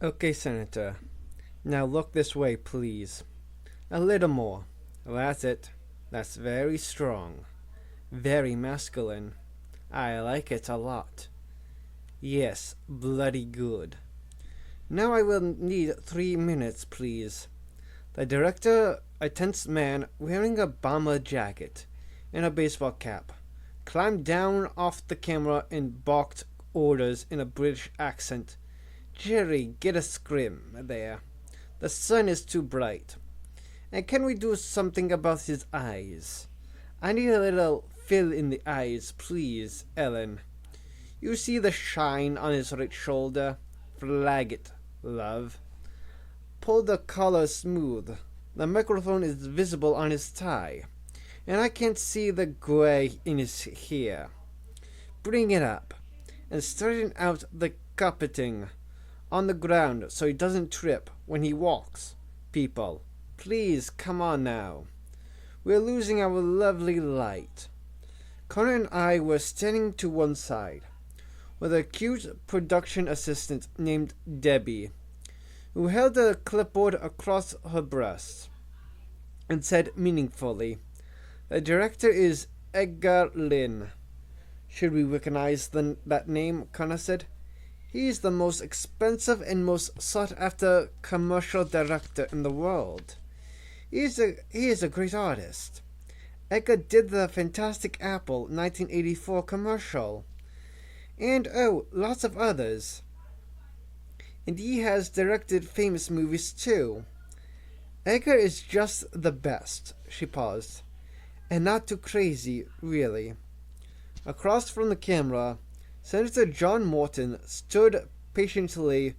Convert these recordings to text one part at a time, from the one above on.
Okay, Senator. Now look this way, please. A little more. That's it. That's very strong. Very masculine. I like it a lot. Yes, bloody good. Now I will need 3 minutes, please. The director, a tense man wearing a bomber jacket and a baseball cap, climbed down off the camera and barked orders in a British accent. Jerry, get a scrim there. The sun is too bright. And can we do something about his eyes? I need a little fill in the eyes, please, Ellen. You see the shine on his right shoulder? Flag it, love. Pull the collar smooth. The microphone is visible on his tie, and I can't see the gray in his hair. Bring it up, and straighten out the carpeting on the ground so he doesn't trip when he walks. People, please come on now. We're losing our lovely light. Connor and I were standing to one side, with a cute production assistant named Debbie, who held a clipboard across her breast and said meaningfully, "The director is Edgar Lynn." Should we recognize that name? Connor said. He's the most expensive and most sought-after commercial director in the world. He is a great artist. Edgar did the Fantastic Apple 1984 commercial. And lots of others. And he has directed famous movies too. Edgar is just the best, she paused. And not too crazy, really. Across from the camera, Senator John Morton stood patiently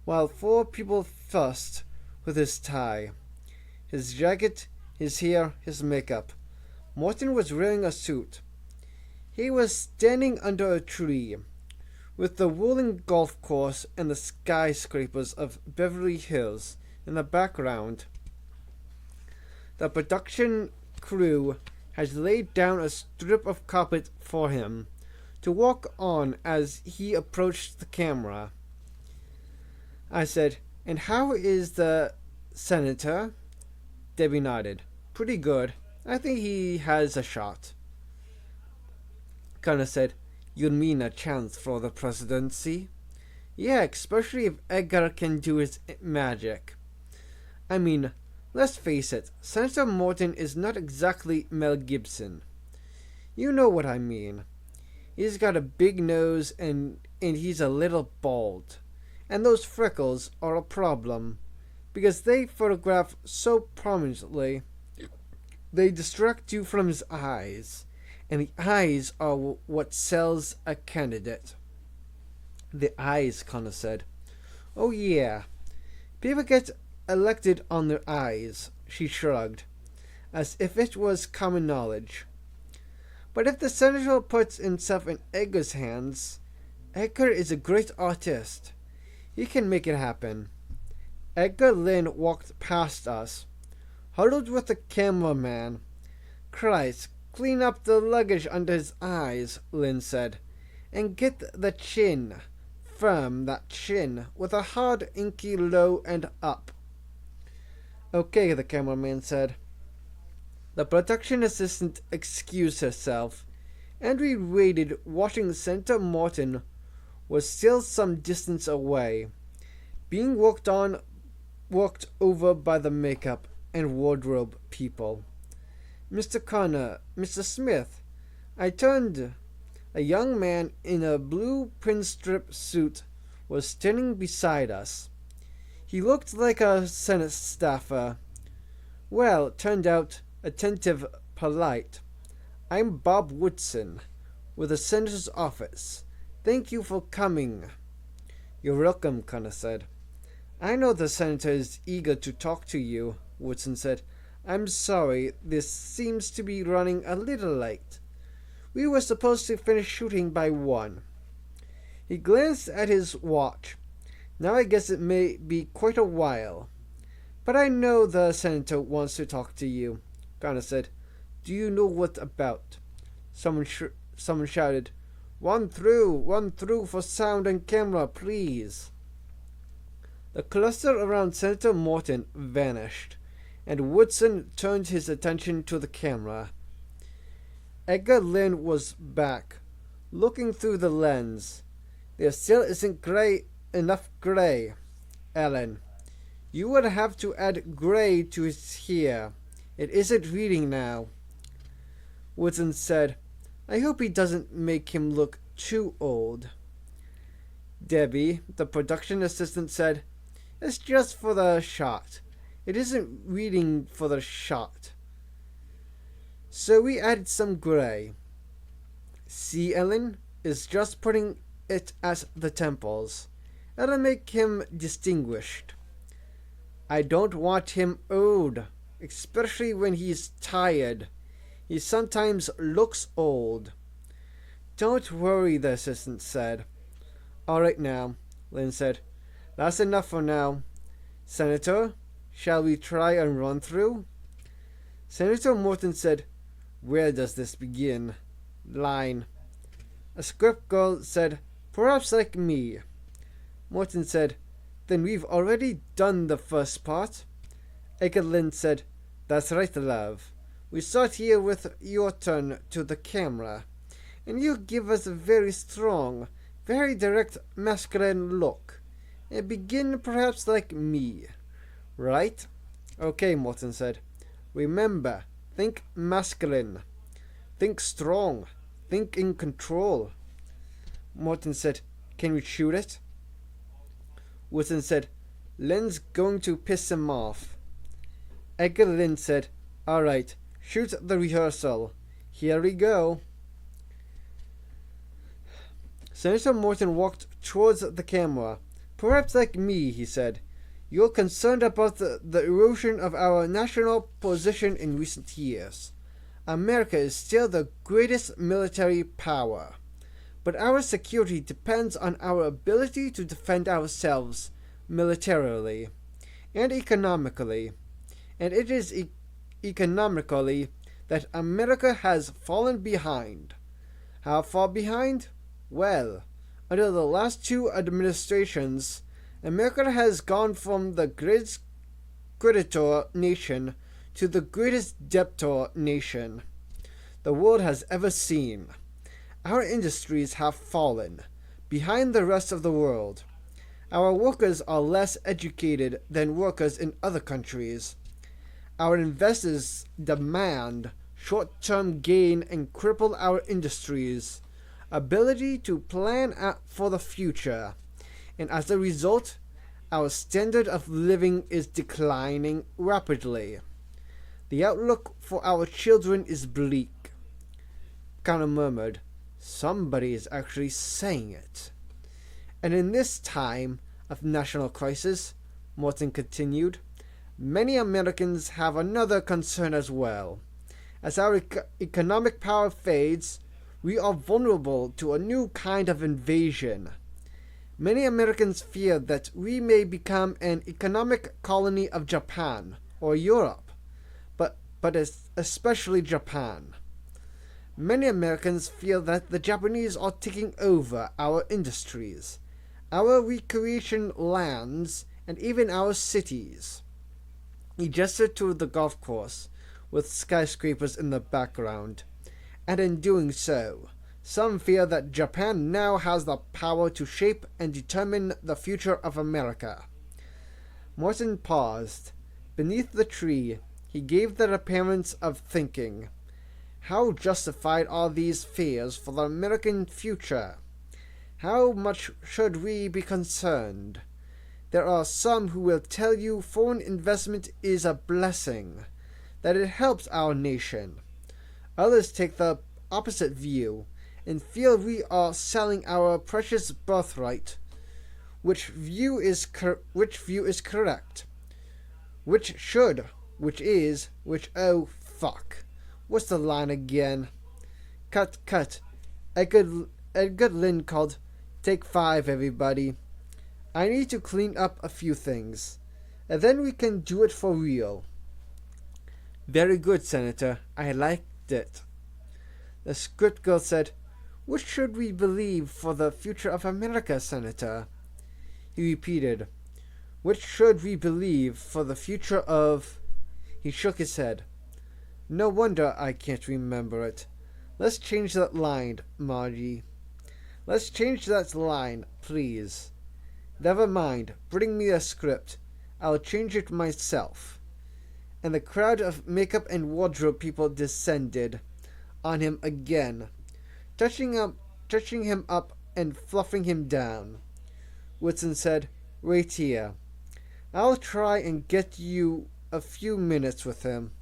while four people fussed with his tie, his jacket, his hair, his makeup. Morton was wearing a suit. He was standing under a tree, with the rolling golf course and the skyscrapers of Beverly Hills in the background. The production crew had laid down a strip of carpet for him to walk on as he approached the camera. I said, "And how is the senator?" Debbie nodded. "Pretty good. I think he has a shot." Connor said, "You mean a chance for the presidency?" "Yeah, especially if Edgar can do his magic. I mean, let's face it, Senator Morton is not exactly Mel Gibson. You know what I mean. He's got a big nose and he's a little bald. And those freckles are a problem, because they photograph so prominently. They distract you from his eyes, and the eyes are what sells a candidate." "The eyes," Connor said. "Oh yeah. People get elected on their eyes," she shrugged, as if it was common knowledge. "But if the senator puts himself in Edgar's hands, Edgar is a great artist. He can make it happen." Edgar Lynn walked past us, huddled with the cameraman. "Christ, clean up the luggage under his eyes," Lynn said, "and get the chin. Firm that chin, with a hard inky low and up." "Okay," the cameraman said. The production assistant excused herself, and we waited, watching Senator Morton was still some distance away, being walked over by the makeup and wardrobe people. "Mr. Connor, Mr. Smith," I turned. A young man in a blue pinstripe suit was standing beside us. He looked like a Senate staffer. Well, turned out attentive, polite. "I'm Bob Woodson, with the senator's office. Thank you for coming." "You're welcome," Connor said. "I know the senator is eager to talk to you," Woodson said. "I'm sorry, this seems to be running a little late. We were supposed to finish shooting by 1. He glanced at his watch. "Now I guess it may be quite a while. But I know the senator wants to talk to you," Connor said. "Do you know what about?" Someone shouted, one through for sound and camera, please." The cluster around Senator Morton vanished, and Woodson turned his attention to the camera. Edgar Lynn was back, looking through the lens. There still isn't enough gray, Ellen. You would have to add gray to it here. It isn't reading now. Woodson said, I hope he doesn't make him look too old. Debbie, the production assistant, said, It's just for the shot. It isn't reading for the shot. So we added some gray. See, Ellen? It's just putting it at the temples. That'll make him distinguished. I don't want him old, especially when he's tired. He sometimes looks old. Don't worry, the assistant said. All right now, Lynn said. That's enough for now. Senator, shall we try and run through? Senator Morton said, Where does this begin? Line. A script girl said, Perhaps like me. Morton said, Then we've already done the first part. Edgar Lynn said, That's right, love. We start here with your turn to the camera, and you give us a very strong, very direct masculine look, and begin perhaps like me. Right? Okay, Morton said. Remember, think masculine. Think strong. Think in control. Morton said, Can we shoot it? Woodson said, Lynn's going to piss him off. Edgar Lynn said, All right, shoot the rehearsal. Here we go. Senator Morton walked towards the camera. Perhaps like me, he said. You're concerned about the erosion of our national position in recent years. America is still the greatest military power, but our security depends on our ability to defend ourselves militarily and economically, and it is economically that America has fallen behind. How far behind? Well, under the last two administrations, America has gone from the greatest creditor nation to the greatest debtor nation the world has ever seen. Our industries have fallen behind the rest of the world. Our workers are less educated than workers in other countries. Our investors demand short-term gain and cripple our industries' ability to plan for the future, and as a result, our standard of living is declining rapidly. The outlook for our children is bleak. Connor murmured, Somebody is actually saying it. And in this time of national crisis, Morton continued, many Americans have another concern as well. As our economic power fades, we are vulnerable to a new kind of invasion. Many Americans fear that we may become an economic colony of Japan or Europe, but especially Japan. Many Americans feel that the Japanese are taking over our industries, our recreation lands, and even our cities. He gestured to the golf course, with skyscrapers in the background, and in doing so, some fear that Japan now has the power to shape and determine the future of America. Morton paused. Beneath the tree, he gave the appearance of thinking. How justified are these fears for the American future? How much should we be concerned? There are some who will tell you foreign investment is a blessing, that it helps our nation. Others take the opposite view and feel we are selling our precious birthright. Which view is correct? Oh, fuck. What's the line again? Cut. Edgar Lynn called, Take 5, everybody. I need to clean up a few things, and then we can do it for real. Very good, Senator. I liked it. The script girl said, What should we believe for the future of America, Senator? He repeated, Which should we believe for the future of... He shook his head. No wonder I can't remember it. Let's change that line, Margie. Let's change that line, please. Never mind. Bring me a script. I'll change it myself. And the crowd of makeup and wardrobe people descended on him again, touching him up and fluffing him down. Whitson said, Wait here. I'll try and get you a few minutes with him.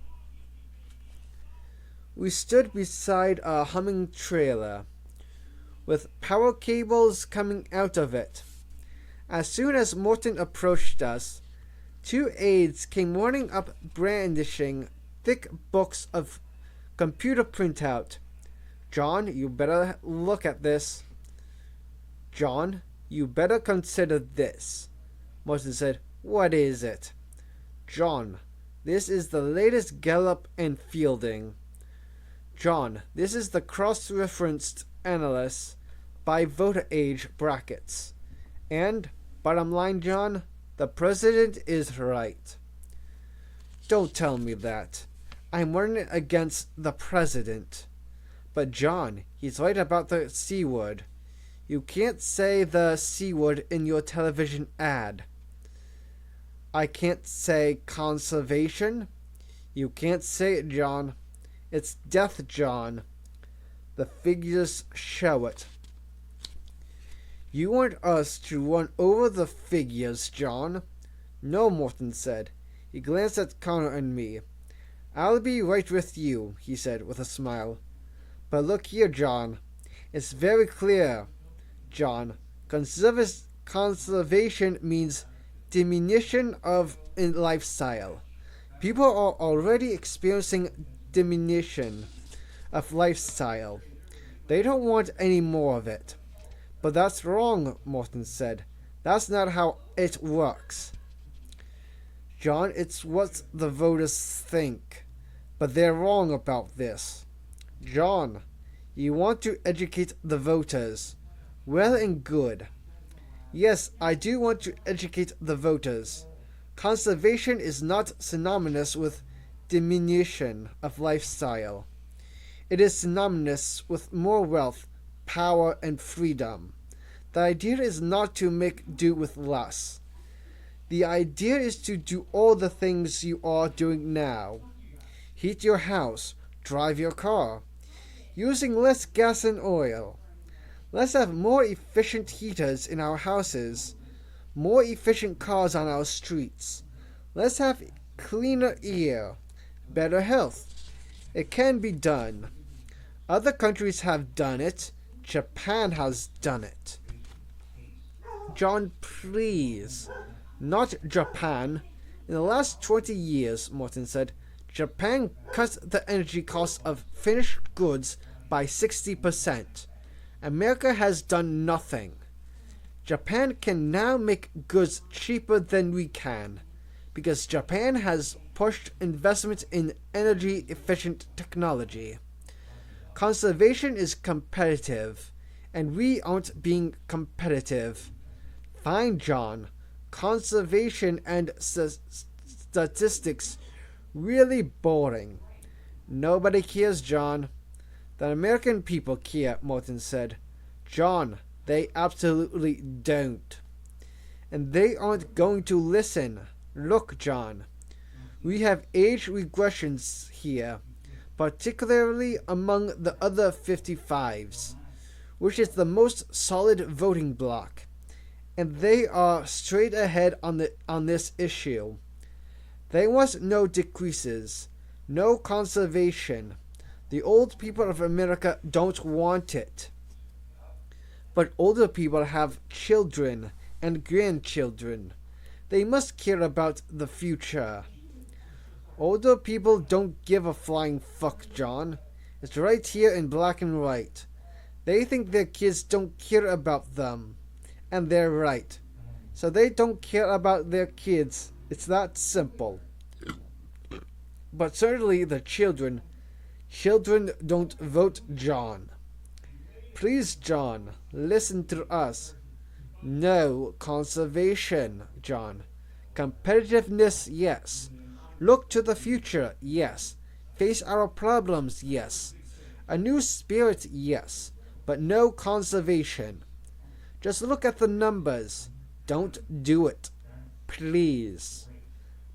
We stood beside a humming trailer, with power cables coming out of it. As soon as Morton approached us, 2 aides came running up brandishing thick books of computer printout. John, you better look at this. John, you better consider this. Morton said, What is it? John, this is the latest Gallup and Fielding. John, this is the cross-referenced analysis by voter age brackets. And, bottom line, John, the president is right. Don't tell me that. I'm running against the president. But John, he's right about the C word. You can't say the C word in your television ad. I can't say conservation. You can't say it, John. It's death, John. The figures show it. You want us to run over the figures, John? No, Morton said. He glanced at Connor and me. I'll be right with you, he said with a smile. But look here, John. It's very clear, John. Conservation means diminution of lifestyle. People are already experiencing diminution of lifestyle. They don't want any more of it. But that's wrong, Morton said. That's not how it works. John, it's what the voters think. But they're wrong about this. John, you want to educate the voters. Well and good. Yes, I do want to educate the voters. Conservation is not synonymous with diminution of lifestyle. It is synonymous with more wealth, power, and freedom. The idea is not to make do with less. The idea is to do all the things you are doing now. Heat your house, drive your car, using less gas and oil. Let's have more efficient heaters in our houses, more efficient cars on our streets. Let's have cleaner air, better health. It can be done. Other countries have done it. Japan has done it. John, please. Not Japan. In the last 20 years, Morton said, Japan cut the energy cost of finished goods by 60%. America has done nothing. Japan can now make goods cheaper than we can, because Japan has pushed investment in energy-efficient technology. Conservation is competitive, and we aren't being competitive. Fine, John. Conservation and statistics really boring. Nobody cares, John. The American people care, Morton said. John, they absolutely don't. And they aren't going to listen. Look, John. We have age regressions here, particularly among the other 55s, which is the most solid voting bloc. And they are straight ahead on this issue. They want no decreases, no conservation. The old people of America don't want it. But older people have children and grandchildren. They must care about the future. Older people don't give a flying fuck, John. It's right here in black and white. They think their kids don't care about them. And they're right. So they don't care about their kids. It's that simple. But certainly the children don't vote, John. Please, John, listen to us. No conservation, John. Competitiveness, yes. Look to the future, yes. Face our problems, yes. A new spirit, yes. But no conservation. Just look at the numbers. Don't do it. Please.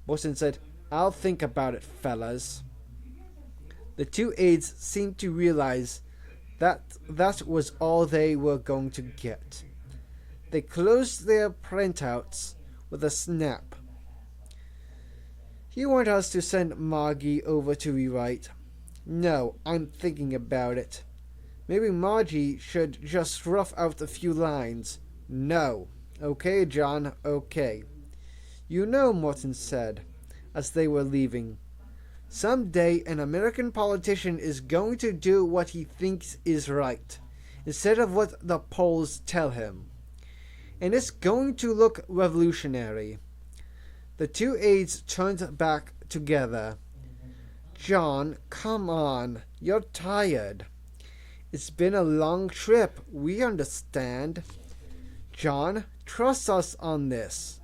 Morton said, I'll think about it, fellas. The two aides seemed to realize that was all they were going to get. They closed their printouts with a snap. You want us to send Margie over to rewrite? No, I'm thinking about it. Maybe Margie should just rough out a few lines. No. Okay, John, okay. You know, Morton said, as they were leaving, someday an American politician is going to do what he thinks is right, instead of what the polls tell him. And it's going to look revolutionary. The two aides turned back together. John, come on, you're tired. It's been a long trip, we understand. John, trust us on this.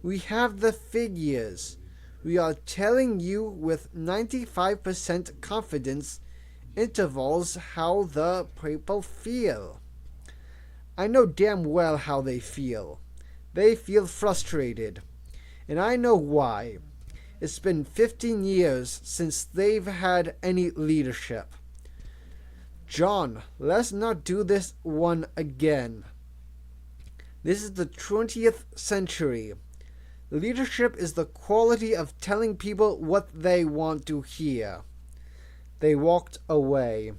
We have the figures. We are telling you with 95% confidence intervals how the people feel. I know damn well how they feel. They feel frustrated. And I know why. It's been 15 years since they've had any leadership. John, let's not do this one again. This is the 20th century. Leadership is the quality of telling people what they want to hear. They walked away.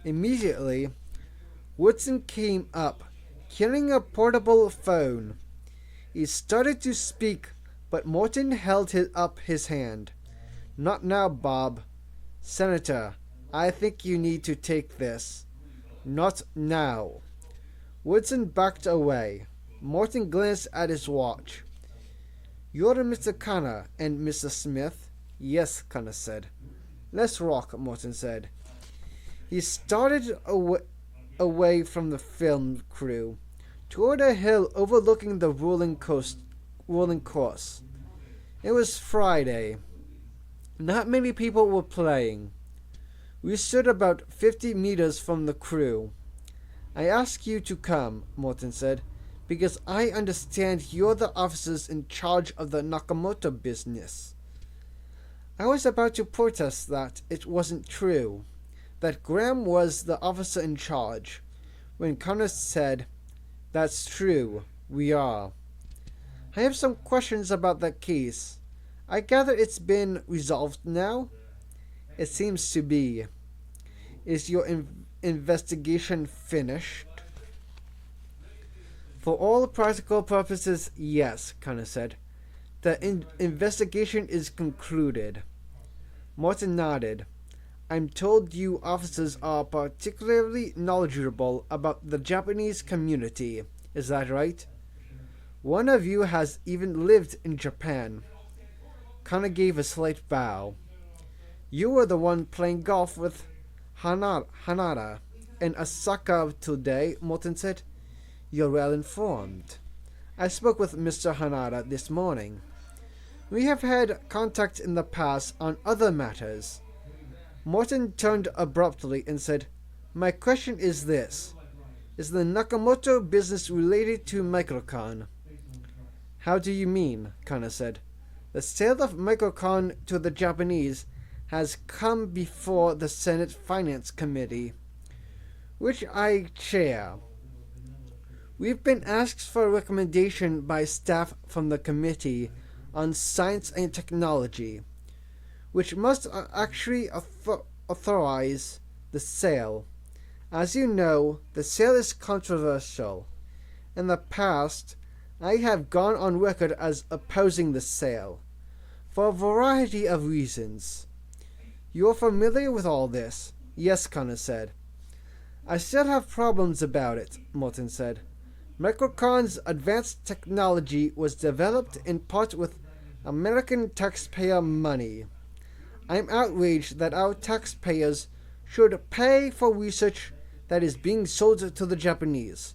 Immediately, Woodson came up, carrying a portable phone. He started to speak, but Morton held up his hand. Not now, Bob. Senator, I think you need to take this. Not now. Woodson backed away. Morton glanced at his watch. You're Mr. Connor and Mr. Smith? Yes, Connor said. Let's rock, Morton said. He started away from the film crew, toward a hill overlooking the rolling course. It was Friday. Not many people were playing. We stood about 50 meters from the crew. I ask you to come, Morton said, because I understand you're the officers in charge of the Nakamoto business. I was about to protest that it wasn't true, that Graham was the officer in charge, when Connor said, That's true, we are. I have some questions about that case. I gather it's been resolved now? It seems to be. Is your investigation finished? For all practical purposes, yes, Connor said. The investigation is concluded. Morton nodded. I'm told you officers are particularly knowledgeable about the Japanese community. Is that right? One of you has even lived in Japan. Connor gave a slight bow. You were the one playing golf with Hanada in Osaka today, Morton said. You're well informed. I spoke with Mr. Hanada this morning. We have had contact in the past on other matters. Morton turned abruptly and said, My question is this. Is the Nakamoto business related to Microcon? How do you mean? Connor said. The sale of Microcon to the Japanese has come before the Senate Finance Committee, which I chair. We've been asked for a recommendation by staff from the Committee on Science and Technology, which must actually authorize the sale. As you know, the sale is controversial. In the past, I have gone on record as opposing the sale, for a variety of reasons. You are familiar with all this? Yes, Connor said. I still have problems about it, Morton said. Microcon's advanced technology was developed in part with American taxpayer money. I'm outraged that our taxpayers should pay for research that is being sold to the Japanese,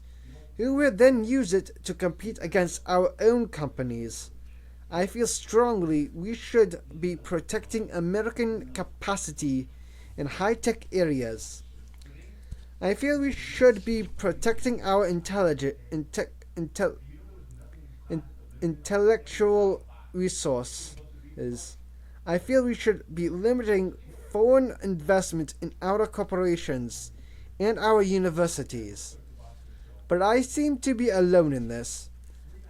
who will then use it to compete against our own companies. I feel strongly we should be protecting American capacity in high-tech areas. I feel we should be protecting our intellectual resources. I feel we should be limiting foreign investment in our corporations and our universities. But I seem to be alone in this.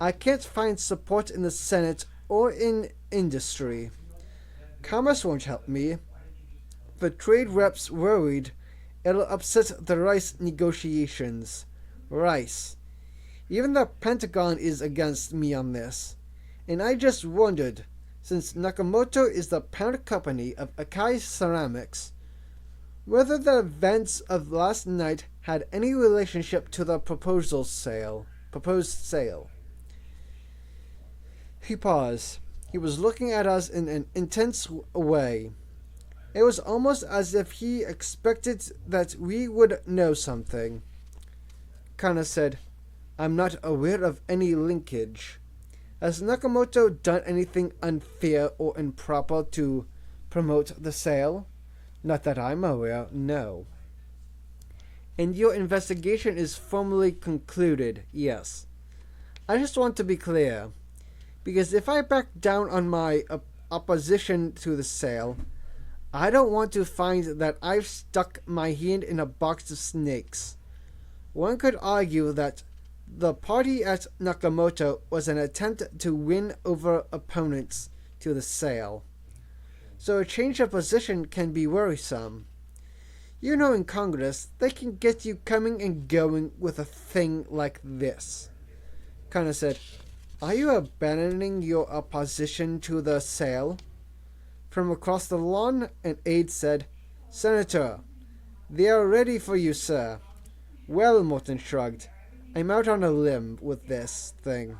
I can't find support in the Senate or in industry. Commerce won't help me. The trade reps worried it'll upset the rice negotiations. Rice. Even the Pentagon is against me on this. And I just wondered, since Nakamoto is the parent company of Akai Ceramics, whether the events of last night had any relationship to the proposed sale. He paused. He was looking at us in an intense way. It was almost as if he expected that we would know something. Kana said, I'm not aware of any linkage. Has Nakamoto done anything unfair or improper to promote the sale? Not that I'm aware, no. And your investigation is formally concluded, yes. I just want to be clear, because if I back down on my opposition to the sale, I don't want to find that I've stuck my hand in a box of snakes. One could argue that the party at Nakamoto was an attempt to win over opponents to the sale. So a change of position can be worrisome. You know, in Congress, they can get you coming and going with a thing like this. Kana said, Are you abandoning your opposition to the sale? From across the lawn, an aide said, Senator, they are ready for you, sir. Well, Morton shrugged. I'm out on a limb with this thing.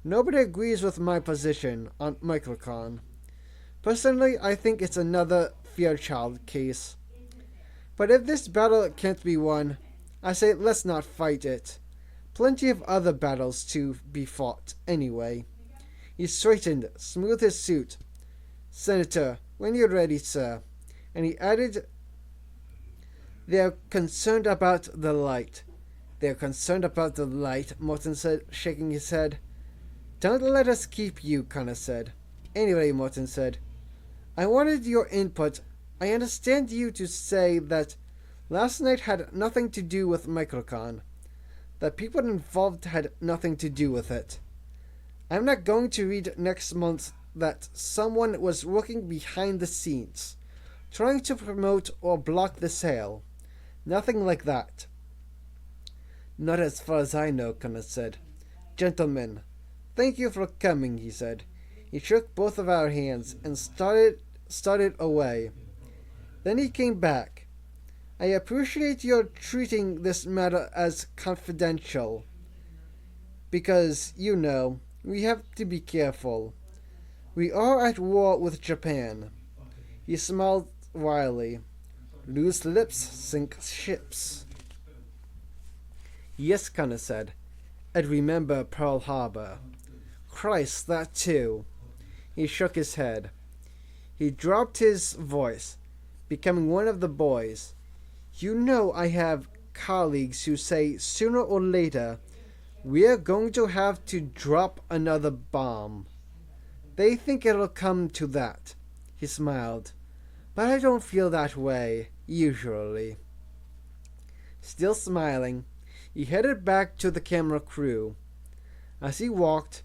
Nobody agrees with my position on Microcon. Personally, I think it's another Fairchild case. But if this battle can't be won, I say let's not fight it. Plenty of other battles to be fought, anyway. He straightened, smoothed his suit. Senator, when you're ready, sir. And he added, They're concerned about the light. They're concerned about the light, Morton said, shaking his head. Don't let us keep you, Connor said. Anyway, Morton said, I wanted your input. I understand you to say that last night had nothing to do with Microcon. The people involved had nothing to do with it. I'm not going to read next month that someone was working behind the scenes, trying to promote or block the sale. Nothing like that. Not as far as I know, Connor said. Gentlemen, thank you for coming, he said. He shook both of our hands and started away. Then he came back. I appreciate your treating this matter as confidential. Because, you know, we have to be careful. We are at war with Japan. He smiled wryly. Loose lips sink ships. Yes, Connor said. I'd remember Pearl Harbor. Christ, that too. He shook his head. He dropped his voice, becoming one of the boys. You know I have colleagues who say sooner or later we're going to have to drop another bomb. They think it'll come to that. He smiled. But I don't feel that way, usually. Still smiling, he headed back to the camera crew. As he walked,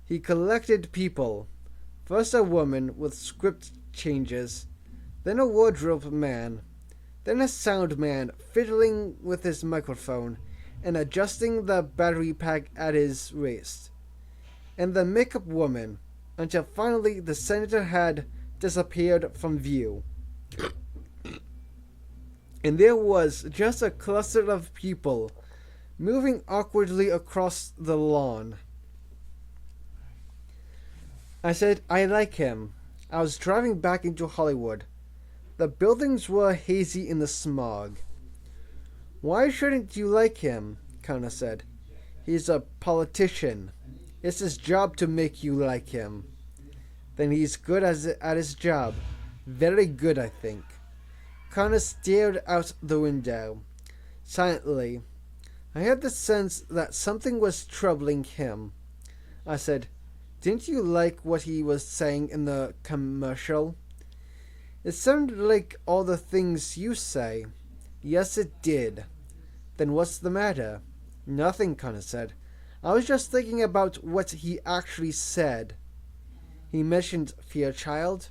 he collected people. First a woman with script changes, then a wardrobe man, then a sound man fiddling with his microphone and adjusting the battery pack at his waist, and the makeup woman, until finally the senator had disappeared from view. And there was just a cluster of people moving awkwardly across the lawn. I said, I like him. I was driving back into Hollywood. The buildings were hazy in the smog. Why shouldn't you like him? Kana said. He's a politician. It's his job to make you like him. Then he's good at his job. Very good, I think. Connor stared out the window, silently. I had the sense that something was troubling him. I said, "Didn't you like what he was saying in the commercial?" "It sounded like all the things you say." "Yes, it did." "Then what's the matter?" "Nothing," Connor said. "I was just thinking about what he actually said." "He mentioned Fairchild?"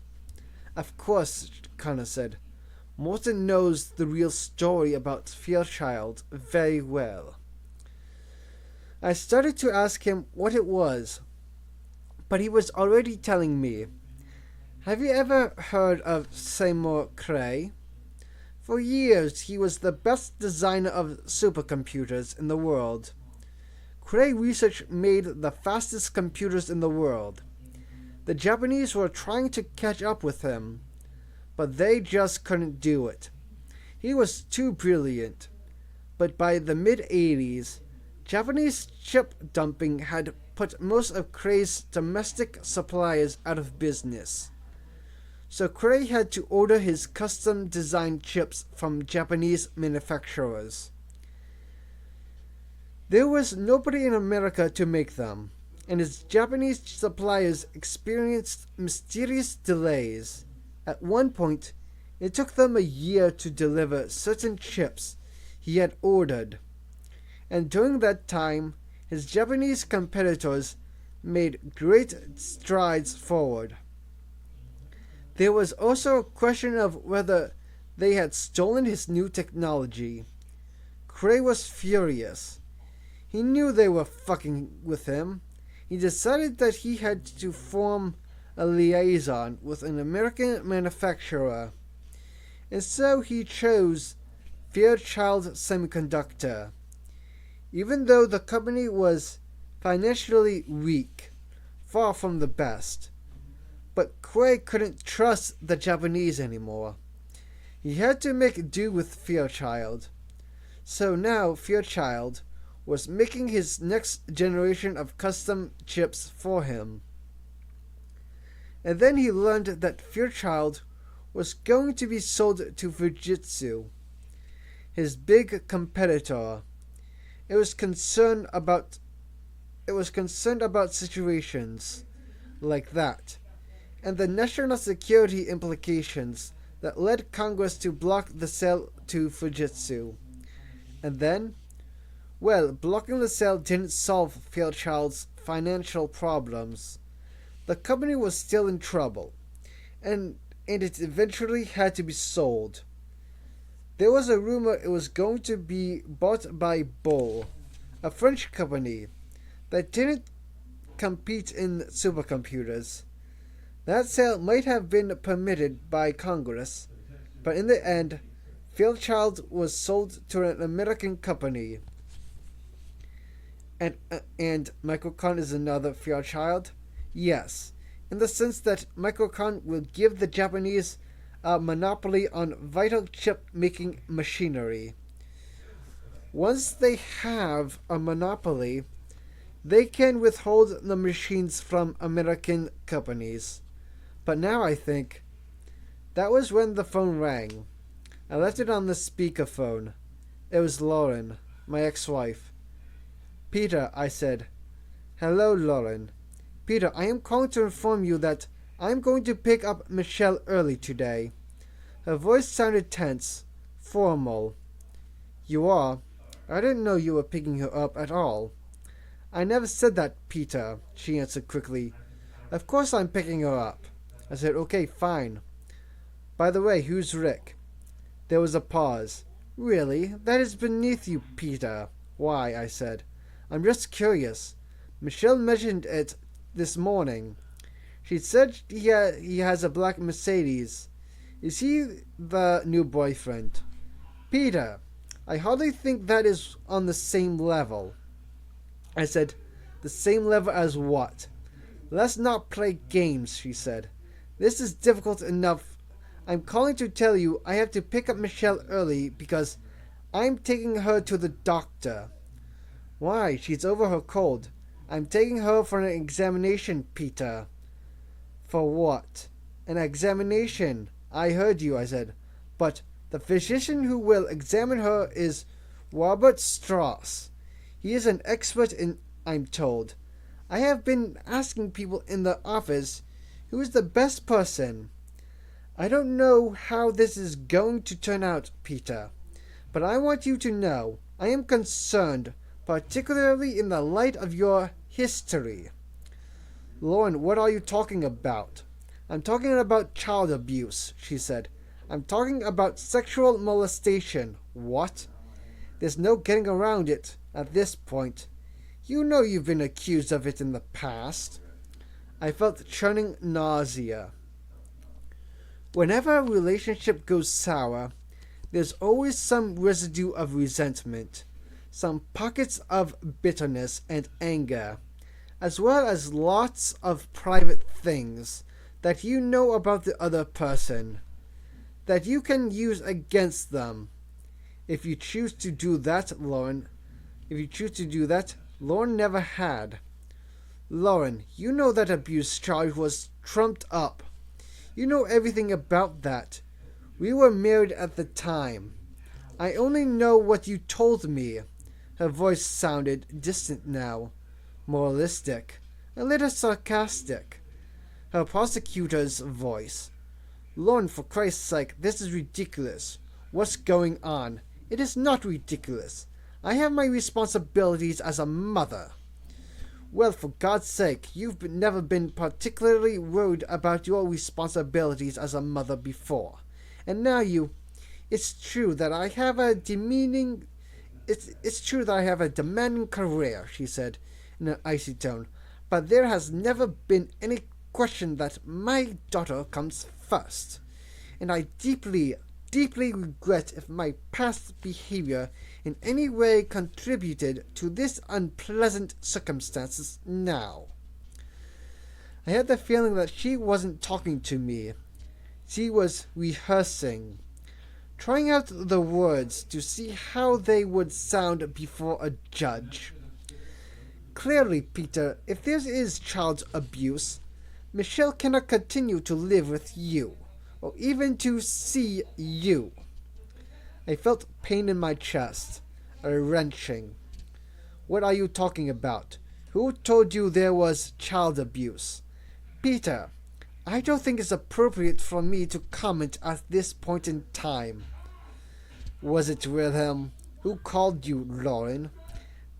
"Of course," Connor said. "Morton knows the real story about Fairchild very well." I started to ask him what it was, but he was already telling me. "Have you ever heard of Seymour Cray? For years he was the best designer of supercomputers in the world. Cray Research made the fastest computers in the world. The Japanese were trying to catch up with him, but they just couldn't do it. He was too brilliant. But by the mid-80s, Japanese chip dumping had put most of Cray's domestic suppliers out of business. So Cray had to order his custom-designed chips from Japanese manufacturers. There was nobody in America to make them, and his Japanese suppliers experienced mysterious delays. At one point, it took them a year to deliver certain chips he had ordered, and during that time, his Japanese competitors made great strides forward. There was also a question of whether they had stolen his new technology. Cray was furious. He knew they were fucking with him. He decided that he had to form a liaison with an American manufacturer, and so he chose Fairchild Semiconductor. Even though the company was financially weak, far from the best, but Cray couldn't trust the Japanese anymore. He had to make do with Fairchild. So now Fairchild was making his next generation of custom chips for him. And then he learned that Fairchild was going to be sold to Fujitsu, his big competitor. It was concerned about situations like that, and the national security implications that led Congress to block the sale to Fujitsu. And then, well, blocking the sale didn't solve Fairchild's financial problems. The company was still in trouble, and it eventually had to be sold. There was a rumor it was going to be bought by Bull, a French company that didn't compete in supercomputers. That sale might have been permitted by Congress, but in the end, Fairchild was sold to an American company. And Microcon is another Fairchild? Yes, in the sense that Microcon will give the Japanese a monopoly on vital chip-making machinery. Once they have a monopoly, they can withhold the machines from American companies. But now I think... That was when the phone rang. I left it on the speakerphone. It was Lauren, my ex-wife. "Peter," I said. "Hello, Lauren. Peter, I am calling to inform you that I am going to pick up Michelle early today." Her voice sounded tense, formal. "You are? I didn't know you were picking her up at all." "I never said that, Peter," she answered quickly. "Of course I'm picking her up." I said, "Okay, fine. By the way, who's Rick?" There was a pause. "Really? That is beneath you, Peter." "Why?" I said. "I'm just curious. Michelle mentioned it this morning. She said he has a black Mercedes. Is he the new boyfriend?" "Peter, I hardly think that is on the same level." I said, "The same level as what?" "Let's not play games," she said. "This is difficult enough. I'm calling to tell you I have to pick up Michelle early because I'm taking her to the doctor." "Why? She's over her cold." "I'm taking her for an examination, Peter." For what? An examination. I heard you, I said. But the physician who will examine her is Robert Strauss. He is an expert in, I'm told. I have been asking people in the office who is the best person. I don't know how this is going to turn out, Peter, but I want you to know I am concerned, particularly in the light of your history. Lauren, what are you talking about? I'm talking about child abuse, she said. I'm talking about sexual molestation. What? There's no getting around it at this point. You know you've been accused of it in the past. I felt churning nausea. Whenever a relationship goes sour, there's always some residue of resentment, some pockets of bitterness and anger, as well as lots of private things that you know about the other person, that you can use against them. If you choose to do that, Lauren, Lauren never had. Lauren, you know that abuse charge was trumped up. You know everything about that. We were married at the time. I only know what you told me. Her voice sounded distant now, moralistic, a little sarcastic. Her prosecutor's voice. Lauren, for Christ's sake, this is ridiculous. What's going on? It is not ridiculous. I have my responsibilities as a mother. Well, for God's sake, you've never been particularly worried about your responsibilities as a mother before. And now it's true that I have a demanding career, she said in an icy tone, but there has never been any question that my daughter comes first. And I deeply, deeply regret if my past behavior in any way contributed to this unpleasant circumstances now. I had the feeling that she wasn't talking to me. She was rehearsing, trying out the words to see how they would sound before a judge. Clearly, Peter, if there is child abuse, Michelle cannot continue to live with you, or even to see you. I felt pain in my chest, a wrenching. What are you talking about? Who told you there was child abuse? Peter, I don't think it's appropriate for me to comment at this point in time. Was it Wilhelm who called you, Lauren?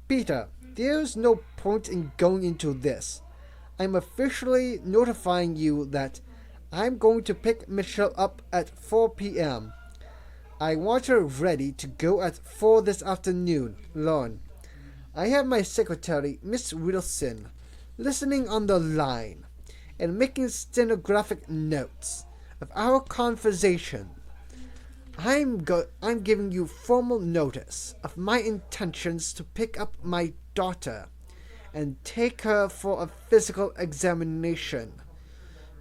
Peter, there's no point in going into this. I'm officially notifying you that I'm going to pick Michelle up at 4 p.m. I want her ready to go at 4 this afternoon, Lauren. I have my secretary, Miss Wilson, listening on the line and making stenographic notes of our conversation. I'm giving you formal notice of my intentions to pick up my daughter and take her for a physical examination.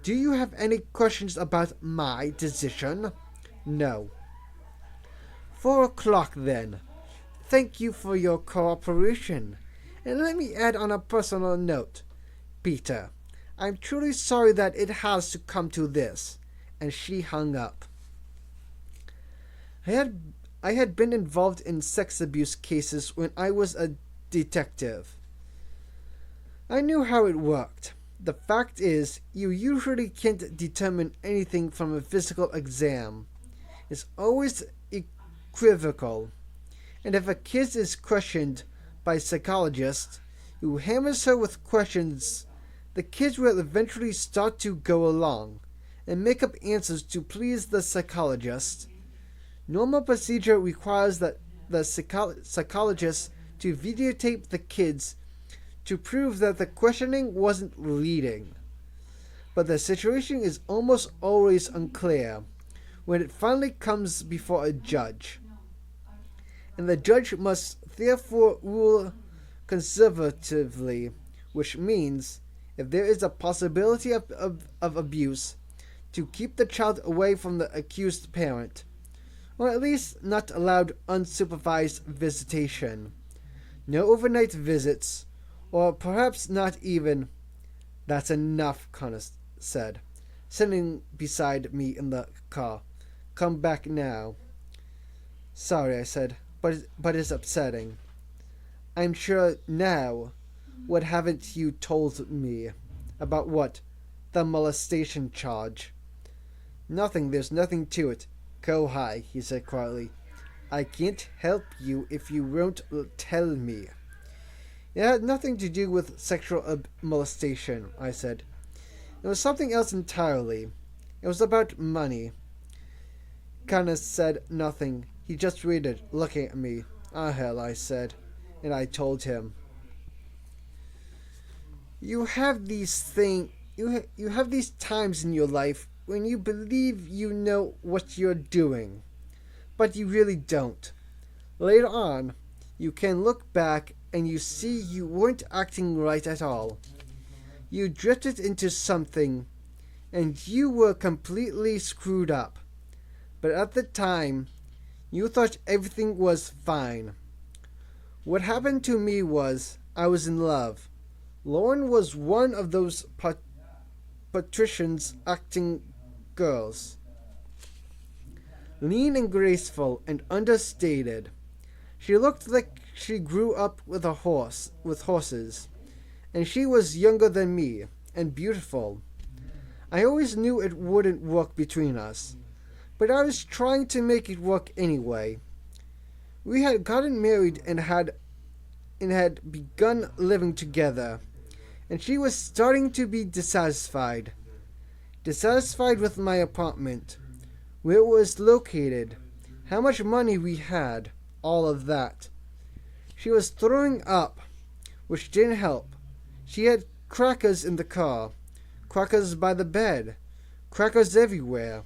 Do you have any questions about my decision? No. 4 o'clock then. Thank you for your cooperation. And let me add on a personal note. Peter, I'm truly sorry that it has to come to this. And she hung up. I had been involved in sex abuse cases when I was a detective. I knew how it worked. The fact is, you usually can't determine anything from a physical exam. It's always equivocal. And if a kid is questioned by a psychologist who hammers her with questions, the kids will eventually start to go along and make up answers to please the psychologist. Normal procedure requires that the psychologist to videotape the kids to prove that the questioning wasn't leading. But the situation is almost always unclear when it finally comes before a judge. And the judge must therefore rule conservatively, which means, if there is a possibility of abuse, to keep the child away from the accused parent, or at least not allowed unsupervised visitation. No overnight visits, or perhaps not even. That's enough, Connor said. sitting beside me in the car. Come back now. Sorry, I said, but it's upsetting. I'm sure now. What haven't you told me? About what? The molestation charge. Nothing, there's nothing to it. Go high, he said quietly. I can't help you if you won't tell me. It had nothing to do with sexual molestation, I said. It was something else entirely. It was about money. Connor said nothing. He just waited, looking at me. Ah, hell, I said, and I told him. You have these times in your life when you believe you know what you're doing, but you really don't. Later on, you can look back and you see you weren't acting right at all. You drifted into something, and you were completely screwed up. But at the time, you thought everything was fine. What happened to me was I was in love. Lauren was one of those patricians acting girls. Lean and graceful and understated. She looked like she grew up with horses, and she was younger than me and beautiful. I always knew it wouldn't work between us, but I was trying to make it work anyway. We had gotten married and had begun living together, and she was starting to be dissatisfied. Dissatisfied with my apartment, where it was located, how much money we had, all of that. She was throwing up, which didn't help. She had crackers in the car, crackers by the bed, crackers everywhere.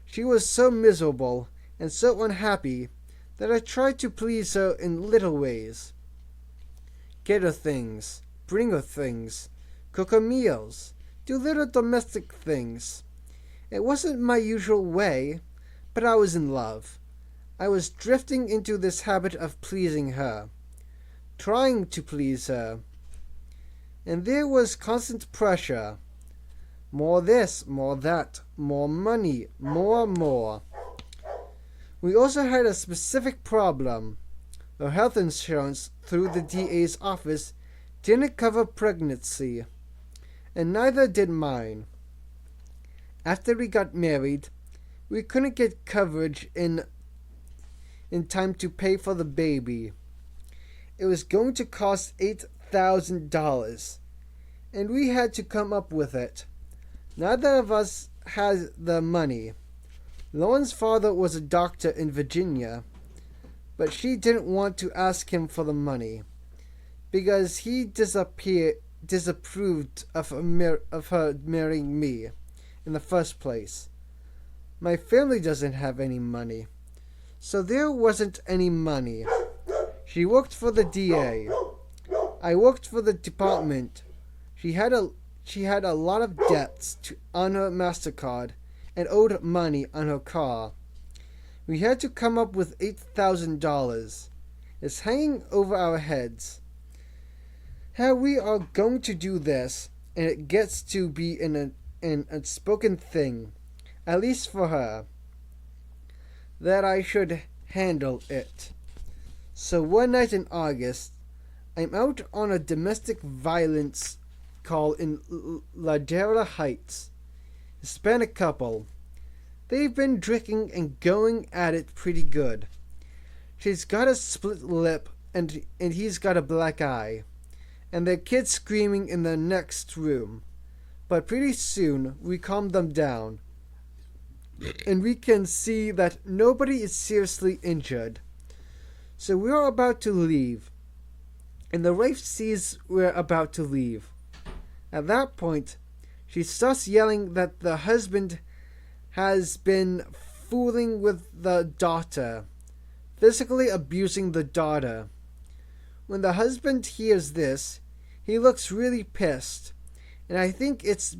She was so miserable and so unhappy that I tried to please her in little ways. Get her things, bring her things, cook her meals, do little domestic things. It wasn't my usual way, but I was in love. I was drifting into this habit of pleasing her, trying to please her. And there was constant pressure. More this, more that, more money, more. We also had a specific problem. Her health insurance through the DA's office didn't cover pregnancy, and neither did mine. After we got married, we couldn't get coverage in time to pay for the baby. It was going to cost $8,000, and we had to come up with it. Neither of us had the money. Lauren's father was a doctor in Virginia, but she didn't want to ask him for the money because he disapproved of her marrying me in the first place. My family doesn't have any money, so there wasn't any money. She worked for the DA. I worked for the department. She had a lot of debts on her MasterCard and owed money on her car. We had to come up with $8,000. It's hanging over our heads. How we are going to do this, and it gets to be an unspoken thing, at least for her, that I should handle it. So one night in August, I'm out on a domestic violence call in Ladera Heights. Hispanic couple. They've been drinking and going at it pretty good. She's got a split lip and he's got a black eye. And their kid's screaming in the next room. But pretty soon we calm them down. And we can see that nobody is seriously injured. So we're about to leave. And the wife sees we're about to leave. At that point, she starts yelling that the husband has been fooling with the daughter, physically abusing the daughter. When the husband hears this, he looks really pissed, and I think it's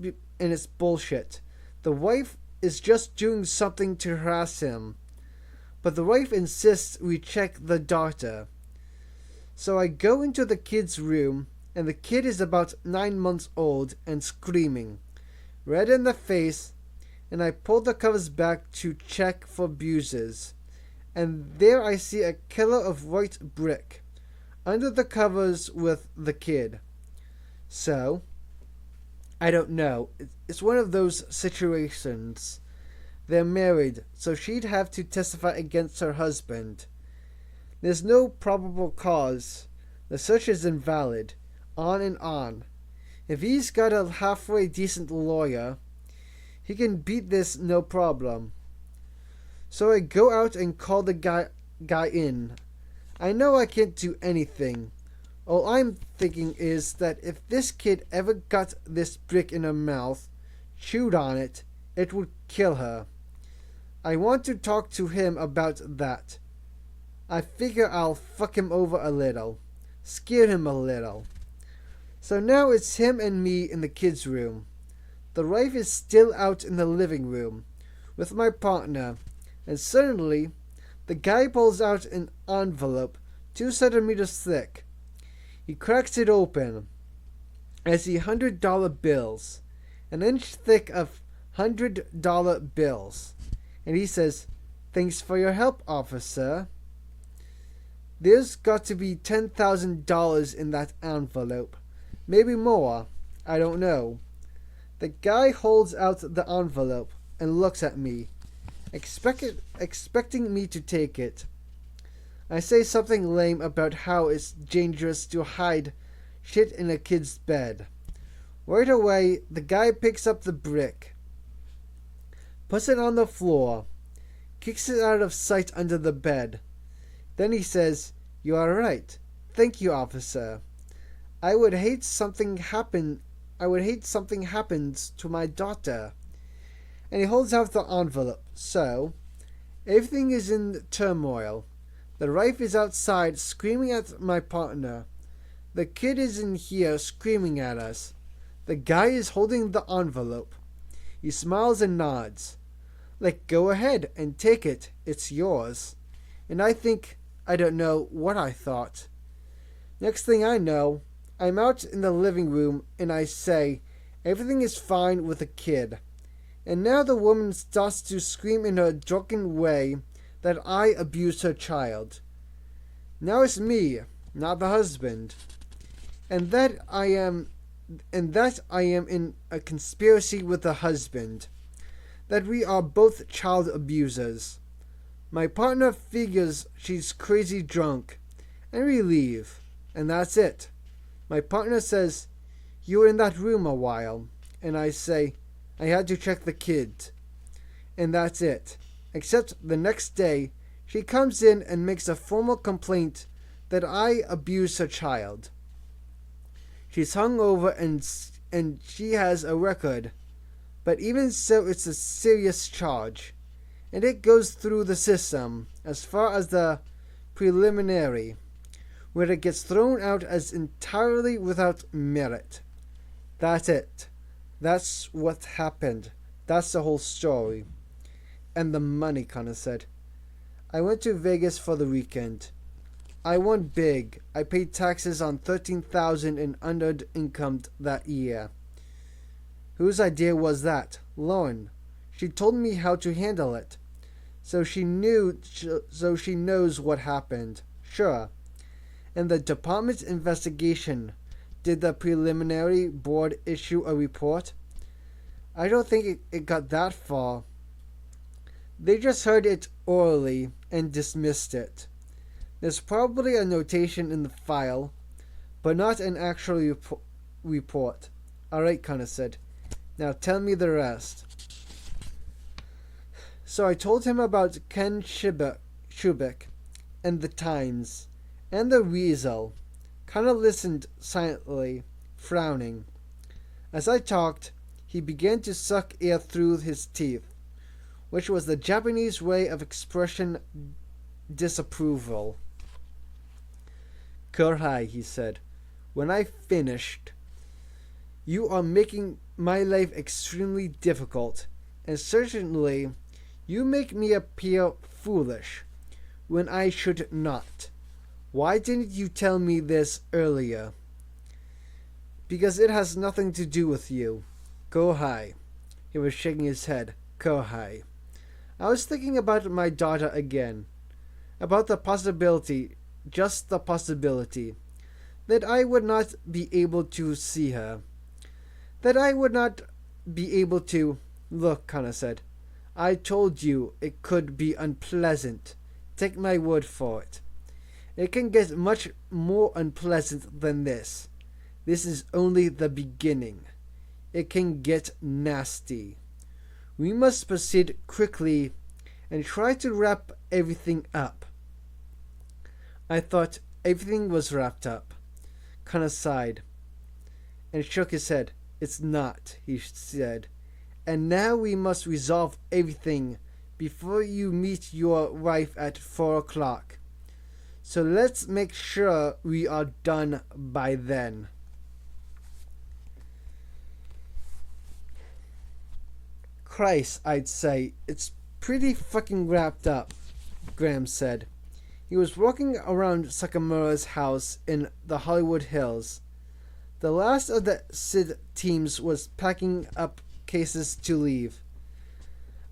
bullshit. The wife is just doing something to harass him, but the wife insists we check the daughter. So I go into the kid's room, and the kid is about 9 months old and screaming. red in the face, and I pull the covers back to check for bruises. And there I see a killer of white brick under the covers with the kid. So, I don't know. It's one of those situations. They're married, so she'd have to testify against her husband. There's no probable cause. The search is invalid. On and on. If he's got a halfway decent lawyer, he can beat this no problem. So I go out and call the guy in. I know I can't do anything. All I'm thinking is that if this kid ever got this brick in her mouth, chewed on it, it would kill her. I want to talk to him about that. I figure I'll fuck him over a little. Scare him a little. So now it's him and me in the kids' room. The wife is still out in the living room with my partner, and suddenly the guy pulls out an envelope 2 centimeters thick. He cracks it open. I see $100 bills, an inch thick of $100 bills, and he says, "Thanks for your help, officer." There's got to be $10,000 in that envelope. Maybe more. I don't know. The guy holds out the envelope and looks at me, expecting me to take it. I say something lame about how it's dangerous to hide shit in a kid's bed. Right away, the guy picks up the brick, puts it on the floor, kicks it out of sight under the bed. Then he says, "You are right. Thank you, officer. I would hate something happens to my daughter." And he holds out the envelope. So, everything is in turmoil. The wife is outside screaming at my partner. The kid is in here screaming at us. The guy is holding the envelope. He smiles and nods. Like, go ahead and take it. It's yours. And I don't know what I thought. Next thing I know, I'm out in the living room and I say, everything is fine with the kid. And now the woman starts to scream in her drunken way that I abused her child. Now it's me, not the husband. And that I am in a conspiracy with the husband. That we are both child abusers. My partner figures she's crazy drunk, and we leave, and that's it. My partner says, "You were in that room a while," and I say, "I had to check the kid." And that's it. Except the next day, she comes in and makes a formal complaint that I abused her child. She's hungover and she has a record, but even so, it's a serious charge. And it goes through the system as far as the preliminary, where it gets thrown out as entirely without merit. That's it. That's what happened. That's the whole story. And the money, Connor said. I went to Vegas for the weekend. I won big. I paid taxes on $13,000 in unearned income that year. Whose idea was that? Lauren. She told me how to handle it. So she knows what happened. Sure. And the department's investigation. Did the preliminary board issue a report? I don't think it got that far. They just heard it orally and dismissed it. There's probably a notation in the file, but not an actual report. All right, Connor said. Now tell me the rest. So I told him about Ken Schubeck and the Times and the Weasel. Connor listened silently, frowning. As I talked, he began to suck air through his teeth, which was the Japanese way of expressing disapproval. Kurhai, he said, when I finished, you are making my life extremely difficult, and certainly you make me appear foolish when I should not. Why didn't you tell me this earlier? Because it has nothing to do with you. Go high. He was shaking his head. Kohai. I was thinking about my daughter again. About the possibility, just the possibility, that I would not be able to see her. That I would not be able to... Look, Kana said. I told you it could be unpleasant. Take my word for it. It can get much more unpleasant than this. This is only the beginning. It can get nasty. We must proceed quickly and try to wrap everything up. I thought everything was wrapped up. Kana sighed and shook his head. It's not, he said. And now we must resolve everything before you meet your wife at 4 o'clock. So let's make sure we are done by then. Christ, I'd say, it's pretty fucking wrapped up, Graham said. He was walking around Sakamura's house in the Hollywood Hills. The last of the SID teams was packing up cases to leave.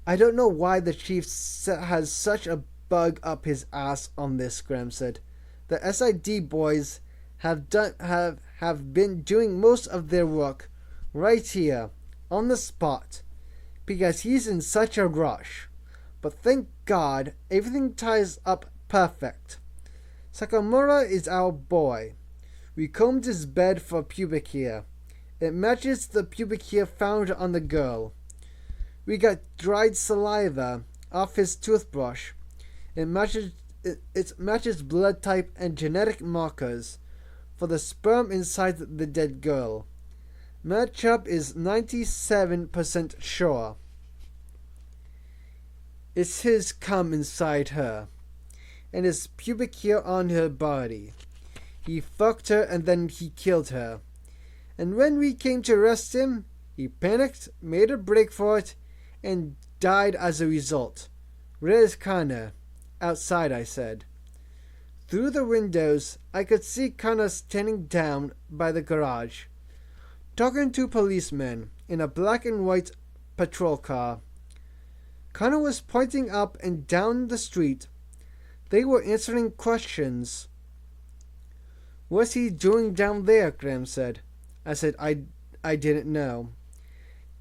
I don't know why the chief has such a bug up his ass on this, Graham said. The SID boys have been doing most of their work right here, on the spot, because he's in such a rush. But thank God, everything ties up perfect. Sakamura is our boy. We combed his bed for pubic hair. It matches the pubic hair found on the girl. We got dried saliva off his toothbrush. It matches blood type and genetic markers for the sperm inside the dead girl. Matchup is 97% sure. It's his cum inside her, and his pubic hair on her body. He fucked her and then he killed her. And when we came to arrest him, he panicked, made a break for it, and died as a result. Where is Kana? Outside, I said. Through the windows, I could see Kana standing down by the garage, talking to policemen in a black and white patrol car. Kana was pointing up and down the street. They were answering questions. What's he doing down there? Graham said. I said, I didn't know.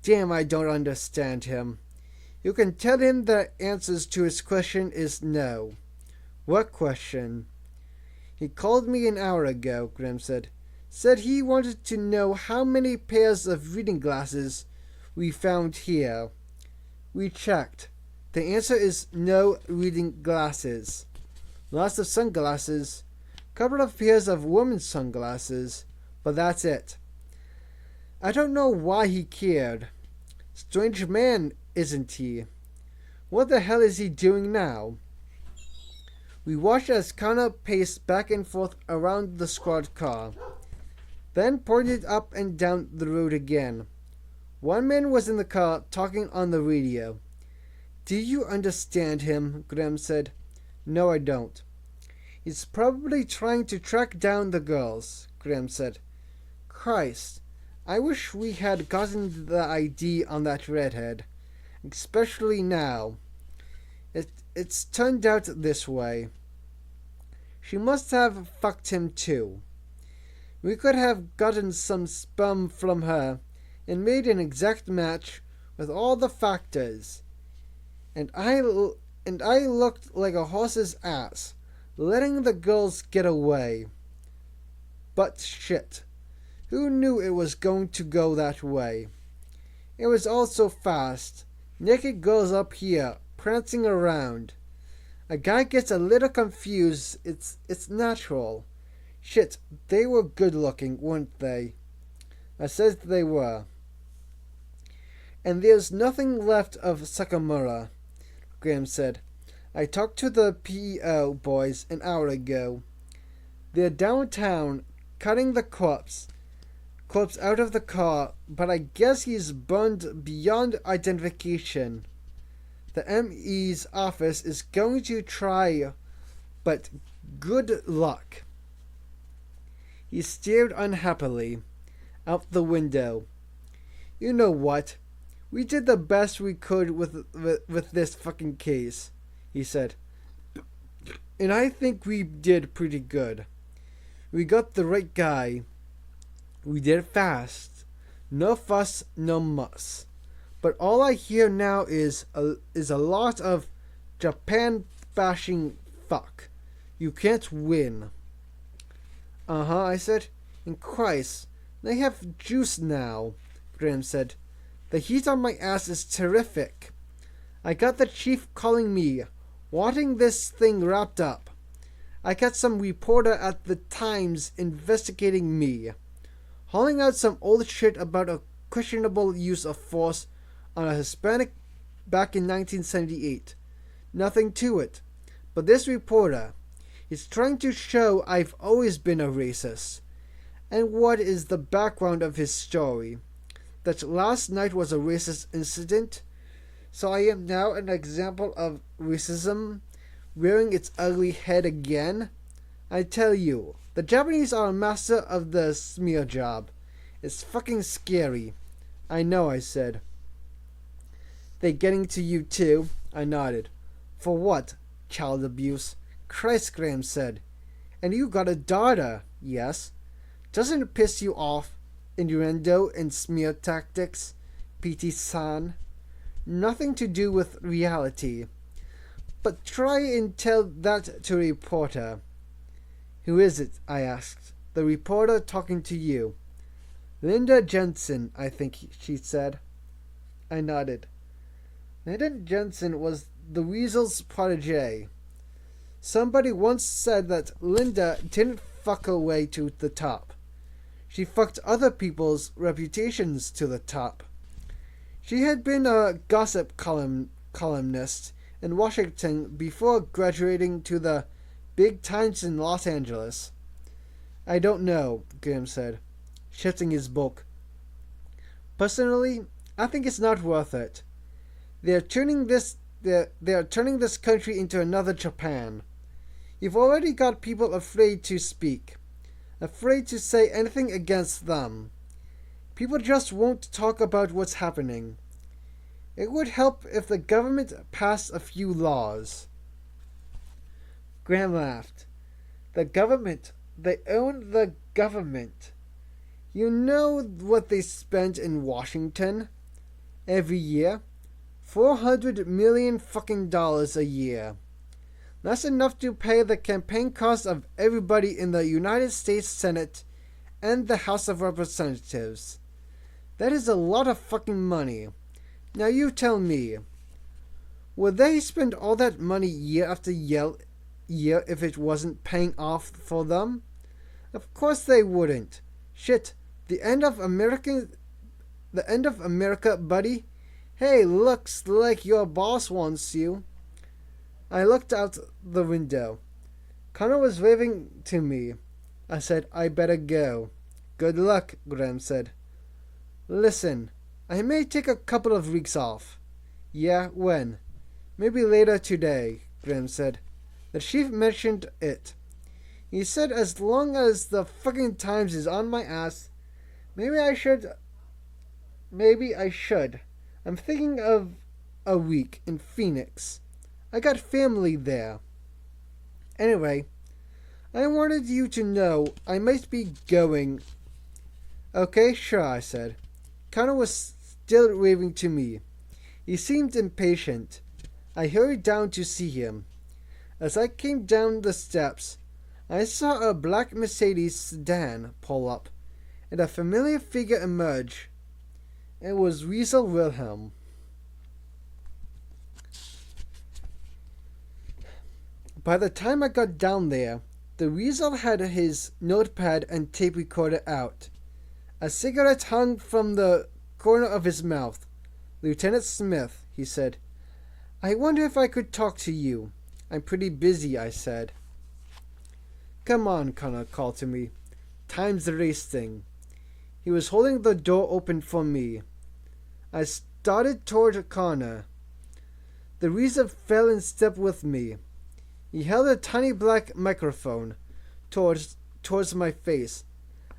Damn, I don't understand him. You can tell him the answers to his question is no. What question? He called me an hour ago, Graham said. Said he wanted to know how many pairs of reading glasses we found here. We checked. The answer is no reading glasses. Lots of sunglasses. Couple of pairs of women's sunglasses. But that's it. I don't know why he cared. Strange man, isn't he? What the hell is he doing now? We watched as Kana paced back and forth around the squad car, then pointed up and down the road again. One man was in the car talking on the radio. Do you understand him? Graham said. No, I don't. He's probably trying to track down the girls, Graham said. Christ, I wish we had gotten the ID on that redhead, especially now. It's turned out this way. She must have fucked him too. We could have gotten some sperm from her and made an exact match with all the factors. And I looked like a horse's ass, letting the girls get away. But shit. Who knew it was going to go that way? It was all so fast. Naked girls up here, prancing around. A guy gets a little confused. It's natural. Shit, they were good looking, weren't they? I said they were. And there's nothing left of Sakamura, Graham said. I talked to the PEO boys an hour ago. They're downtown, cutting the corpse out of the car, but I guess he's burned beyond identification. The ME's office is going to try, but good luck. He stared unhappily out the window. You know what? We did the best we could with this fucking case, he said. And I think we did pretty good. We got the right guy. We did it fast. No fuss, no muss. But all I hear now is a lot of Japan bashing fuck. You can't win. Uh-huh, I said. And Christ, they have juice now, Graham said. The heat on my ass is terrific. I got the chief calling me, wanting this thing wrapped up. I got some reporter at the Times investigating me, hauling out some old shit about a questionable use of force on a Hispanic back in 1978. Nothing to it. But this reporter, he's trying to show I've always been a racist. And what is the background of his story? That last night was a racist incident? So I am now an example of racism rearing its ugly head again? I tell you, the Japanese are a master of the smear job. It's fucking scary. I know, I said. They getting to you too? I nodded. For what? Child abuse? Christ, Graham said. And you got a daughter, yes? Doesn't it piss you off? Innuendo and smear tactics? PT-san? Nothing to do with reality. But try and tell that to a reporter. Who is it? I asked. The reporter talking to you. Linda Jensen, I think she said. I nodded. Linda Jensen was the Weasel's protege. Somebody once said that Linda didn't fuck her way to the top. She fucked other people's reputations to the top. She had been a gossip columnist in Washington before graduating to the big times in Los Angeles. I don't know, Graham said, shifting his book. Personally, I think it's not worth it. They're turning this country into another Japan. You've already got people afraid to speak, afraid to say anything against them. People just won't talk about what's happening. It would help if the government passed a few laws. Graham laughed. The government. They own the government. You know what they spend in Washington every year? $400 million fucking dollars a year. That's enough to pay the campaign costs of everybody in the United States Senate and the House of Representatives. That is a lot of fucking money. Now you tell me, would they spend all that money year after year if it wasn't paying off for them? Of course they wouldn't. Shit, the end of America, buddy. Hey, looks like your boss wants you. I looked out the window. Connor was waving to me. I said, I better go. Good luck, Graham said. Listen, I may take a couple of weeks off. Yeah, when? Maybe later today, Graham said. The chief mentioned it. He said as long as the fucking Times is on my ass, maybe I should. I'm thinking of a week in Phoenix. I got family there. Anyway, I wanted you to know I might be going. Okay, sure, I said. Connor was still waving to me. He seemed impatient. I hurried down to see him. As I came down the steps, I saw a black Mercedes sedan pull up, and a familiar figure emerge. It was Weasel Wilhelm. By the time I got down there, the Weasel had his notepad and tape recorder out. A cigarette hung from the corner of his mouth. Lieutenant Smith, he said, I wonder if I could talk to you. I'm pretty busy, I said. Come on, Connor called to me. Time's racing. He was holding the door open for me. I started toward Connor. The Weasel fell in step with me. He held a tiny black microphone towards my face.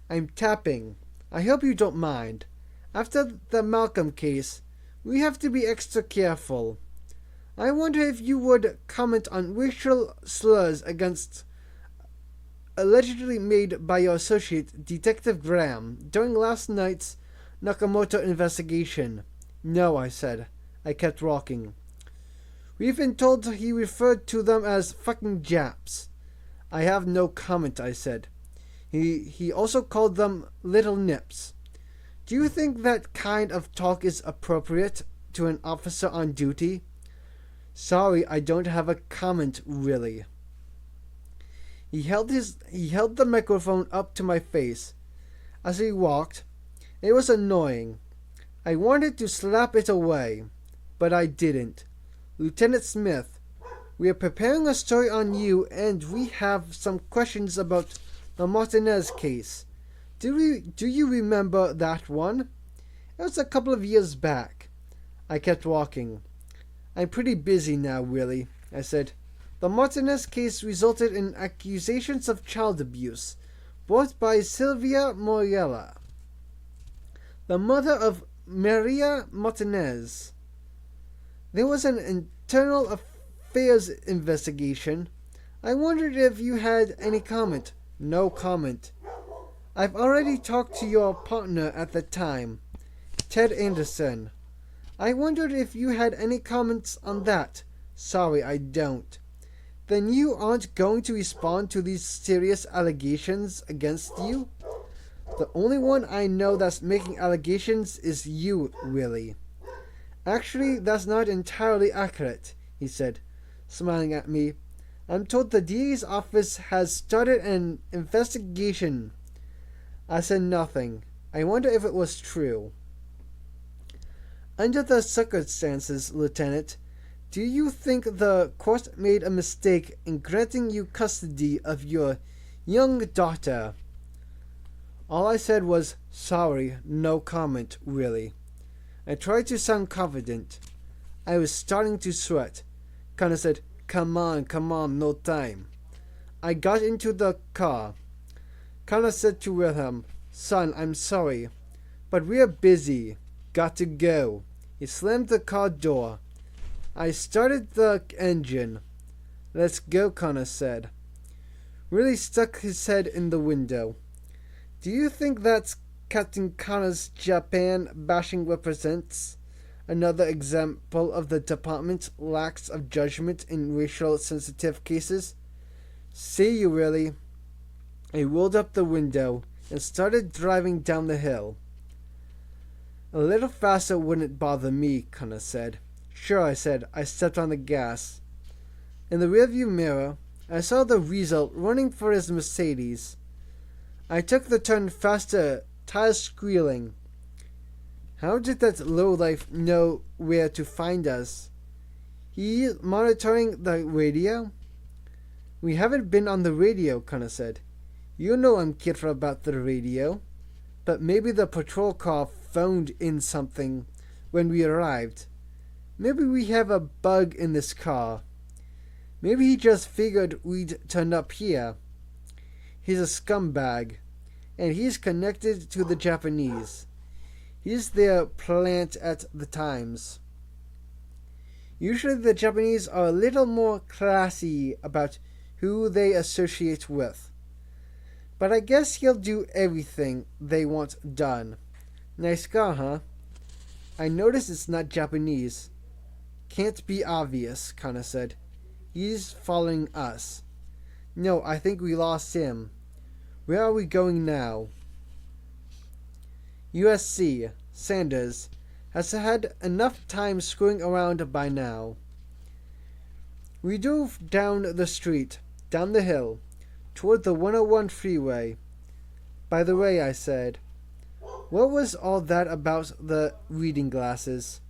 I'm tapping. I hope you don't mind. After the Malcolm case, We have to be extra careful. I wonder if you would comment on racial slurs against allegedly made by your associate, Detective Graham, during last night's Nakamoto investigation. No, I said. I kept walking. We've been told he referred to them as fucking Japs. I have no comment, I said. He also called them little nips. Do you think that kind of talk is appropriate to an officer on duty? Sorry, I don't have a comment, really. He held the microphone up to my face. As he walked, it was annoying. I wanted to slap it away, but I didn't. Lieutenant Smith, we are preparing a story on you, and we have some questions about the Martinez case. Do you remember that one? It was a couple of years back. I kept walking. I'm pretty busy now, really, I said. The Martinez case resulted in accusations of child abuse, brought by Sylvia Moriella, the mother of Maria Martinez. There was an internal affairs investigation. I wondered if you had any comment. No comment. I've already talked to your partner at the time, Ted Anderson. I wondered if you had any comments on that. Sorry, I don't. Then you aren't going to respond to these serious allegations against you? The only one I know that's making allegations is you, really. Actually, that's not entirely accurate, he said, smiling at me. I'm told the DA's office has started an investigation. I said nothing. I wonder if it was true. Under the circumstances, Lieutenant, do you think the court made a mistake in granting you custody of your young daughter? All I said was, sorry, no comment, really. I tried to sound confident. I was starting to sweat. Connor said, come on, no time. I got into the car. Connor said to Wilhelm, son, I'm sorry, but we're busy. Got to go. He slammed the car door. I started the engine. Let's go, Connor said. Willie stuck his head in the window. Do you think that's Captain Connor's Japan bashing represents another example of the department's lack of judgment in racial sensitive cases? See you, Willie. I rolled up the window and started driving down the hill. A little faster wouldn't bother me, Connor said. Sure, I said. I stepped on the gas. In the rearview mirror, I saw the Weasel running for his Mercedes. I took the turn faster, tires squealing. How did that lowlife know where to find us? He monitoring the radio? We haven't been on the radio, Connor said. You know I'm careful about the radio. But maybe the patrol car phoned in something when we arrived. Maybe we have a bug in this car. Maybe he just figured we'd turn up here. He's a scumbag, and he's connected to the Japanese. He's their plant at the Times. Usually the Japanese are a little more classy about who they associate with. But I guess he'll do everything they want done. Nice car, huh? I notice it's not Japanese. Can't be obvious, Connor said. He's following us. No, I think we lost him. Where are we going now? USC, Sanders, has had enough time screwing around by now. We drove down the street, down the hill, toward the 101 freeway. By the way, I said, what was all that about the reading glasses?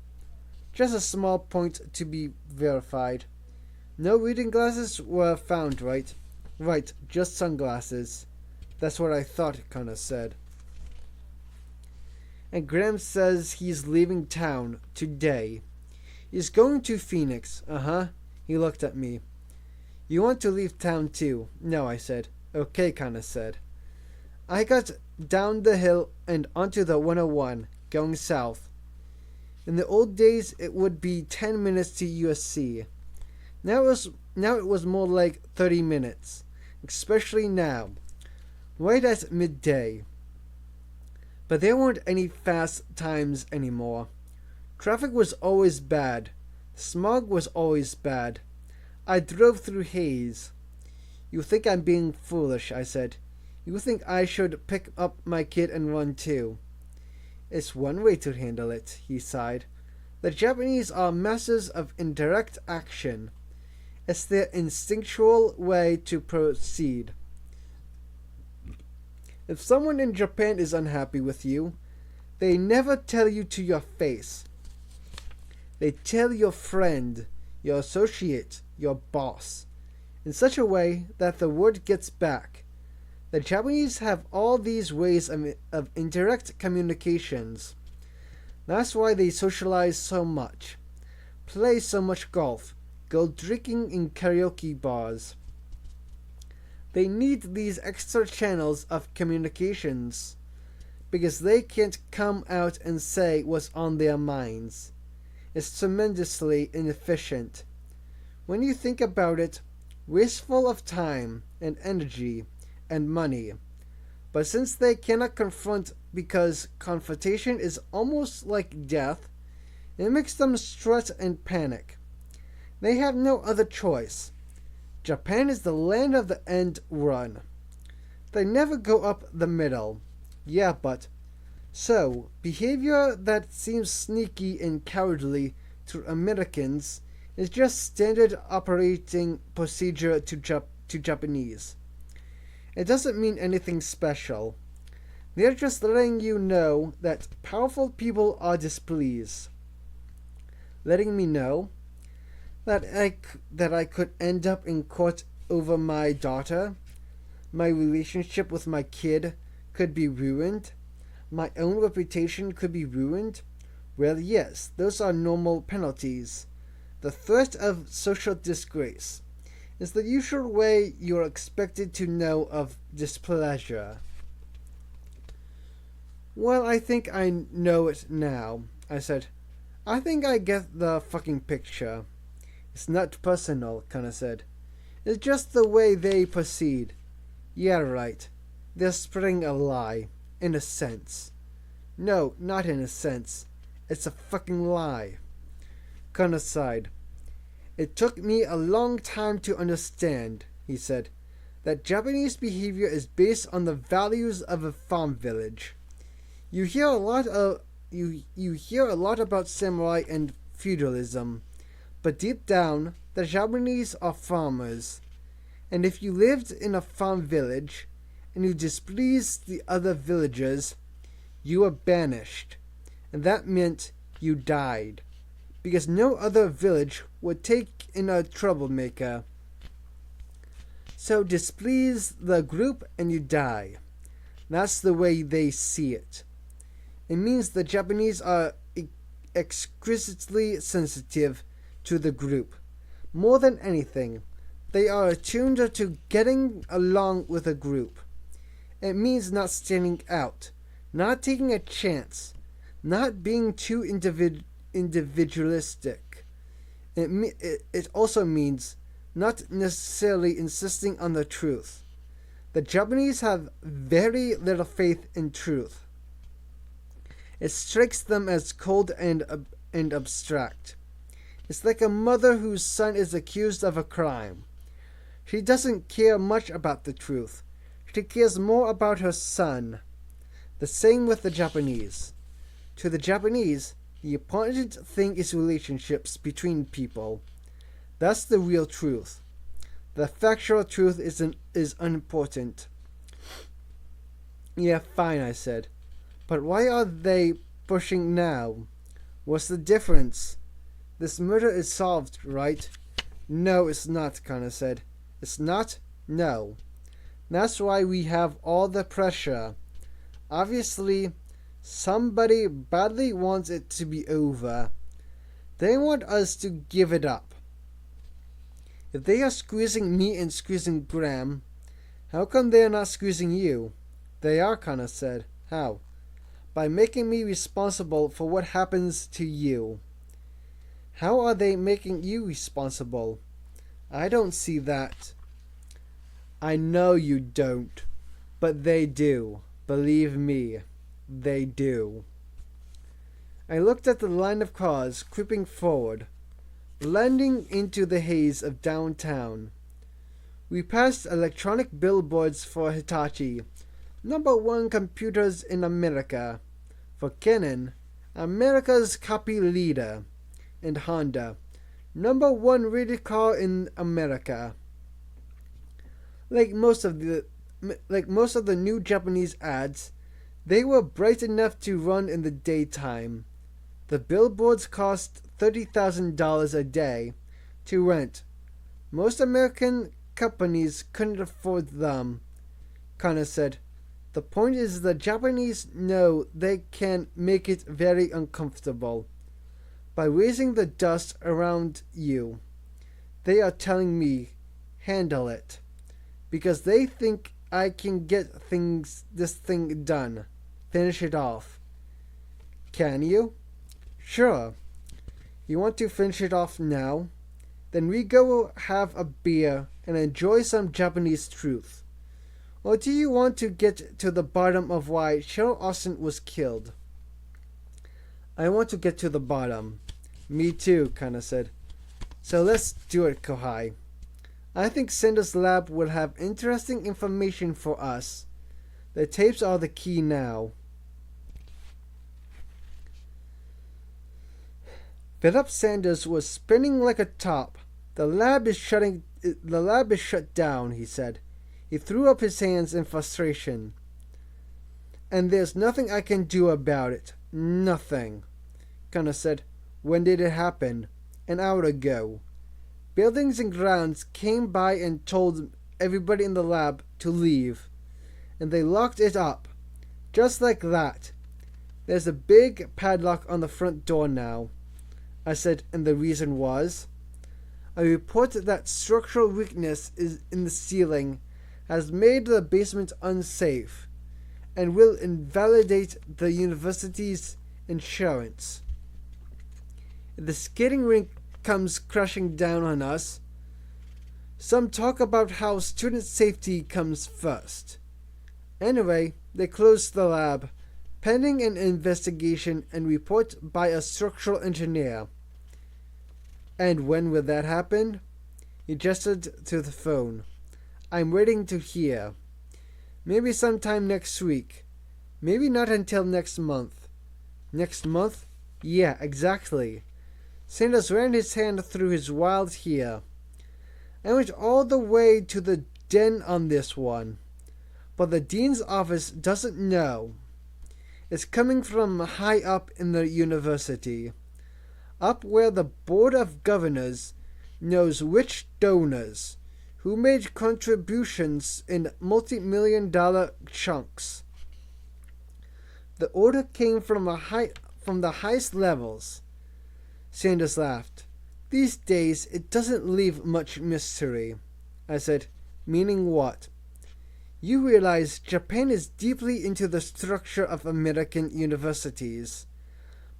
Just a small point to be verified. No reading glasses were found, right? Right, just sunglasses. That's what I thought, Connor said. And Graham says he's leaving town today. He's going to Phoenix. Uh-huh. He looked at me. You want to leave town too? No, I said. Okay, Connor said. I got down the hill and onto the 101, going south. In the old days, it would be 10 minutes to USC. Now it was more like 30 minutes, especially now, right at midday. But there weren't any fast times anymore. Traffic was always bad. Smog was always bad. I drove through haze. You think I'm being foolish, I said. You think I should pick up my kid and run too. It's one way to handle it, he sighed. The Japanese are masters of indirect action. It's their instinctual way to proceed. If someone in Japan is unhappy with you, they never tell you to your face. They tell your friend, your associate, your boss, in such a way that the word gets back. The Japanese have all these ways of indirect communications. That's why they socialize so much, play so much golf, go drinking in karaoke bars. They need these extra channels of communications because they can't come out and say what's on their minds. It's tremendously inefficient. When you think about it, wasteful of time and energy and money. But since they cannot confront because confrontation is almost like death, it makes them stress and panic. They have no other choice. Japan is the land of the end run. They never go up the middle. Yeah, but so, behavior that seems sneaky and cowardly to Americans is just standard operating procedure to Japanese. It doesn't mean anything special. They're just letting you know that powerful people are displeased. Letting me know that I could end up in court over my daughter. My relationship with my kid could be ruined. My own reputation could be ruined. Well, yes, those are normal penalties. The threat of social disgrace is the usual way you're expected to know of displeasure. Well, I think I know it now, I said. I think I get the fucking picture. It's not personal, Kana said. It's just the way they proceed. Yeah, right. They're spreading a lie. In a sense. No, not in a sense. It's a fucking lie. Kana sighed. It took me a long time to understand, he said, that Japanese behavior is based on the values of a farm village. You hear a lot about samurai and feudalism, but deep down, the Japanese are farmers. And if you lived in a farm village and you displeased the other villagers, you were banished, and that meant you died, because no other village would take in a troublemaker. So displease the group and you die. That's the way they see it. It means the Japanese are exquisitely sensitive to the group. More than anything, they are attuned to getting along with a group. It means not standing out, not taking a chance, not being too individualistic. It also means not necessarily insisting on the truth. The Japanese have very little faith in truth. It strikes them as cold and abstract. It's like a mother whose son is accused of a crime. She doesn't care much about the truth. She cares more about her son. The same with the Japanese. To the Japanese, the important thing is relationships between people. That's the real truth. The factual truth is unimportant. Yeah, fine, I said. But why are they pushing now? What's the difference? This murder is solved, right? No, it's not, Kana said. It's not? No. That's why we have all the pressure. Obviously, somebody badly wants it to be over. They want us to give it up. If they are squeezing me and squeezing Graham, how come they are not squeezing you? They are, Kana said. How? by making me responsible for what happens to you. How are they making you responsible? I don't see that. I know you don't, but they do. Believe me, they do. I looked at the line of cars creeping forward, blending into the haze of downtown. We passed electronic billboards for Hitachi, #1 computers in America, for Canon, America's copy leader, and Honda, #1 rated car in America. Like most of the new Japanese ads, they were bright enough to run in the daytime. The billboards cost $30,000 a day to rent. Most American companies couldn't afford them, Connor said. The point is the Japanese know they can make it very uncomfortable. By raising the dust around you, they are telling me, handle it. Because they think I can get this thing done. Finish it off. Can you? Sure. You want to finish it off now? Then we go have a beer and enjoy some Japanese truth. Or do you want to get to the bottom of why Cheryl Austin was killed? I want to get to the bottom. Me too, Kana said. So let's do it, Kohai. I think Sander's lab will have interesting information for us. The tapes are the key now. Philip Sanders was spinning like a top. The lab is shut down, he said. He threw up his hands in frustration. And there's nothing I can do about it. Nothing. Connor said. When did it happen? An hour ago. Buildings and grounds came by and told everybody in the lab to leave. And they locked it up. Just like that. There's a big padlock on the front door now. I said, and the reason was? A report that structural weakness is in the ceiling has made the basement unsafe and will invalidate the university's insurance. If the skating rink comes crashing down on us, some talk about how student safety comes first. Anyway, they closed the lab, pending an investigation and report by a structural engineer. And when will that happen? He gestured to the phone. I'm waiting to hear. Maybe sometime next week. Maybe not until next month. Next month? Yeah, exactly. Sanders ran his hand through his wild hair. I went all the way to the den on this one. But the dean's office doesn't know. It's coming from high up in the university. Up where the Board of Governors knows which donors, who made contributions in multi-million-dollar chunks. The order came from the highest levels. Sanders laughed. These days it doesn't leave much mystery. I said, meaning what? You realize Japan is deeply into the structure of American universities,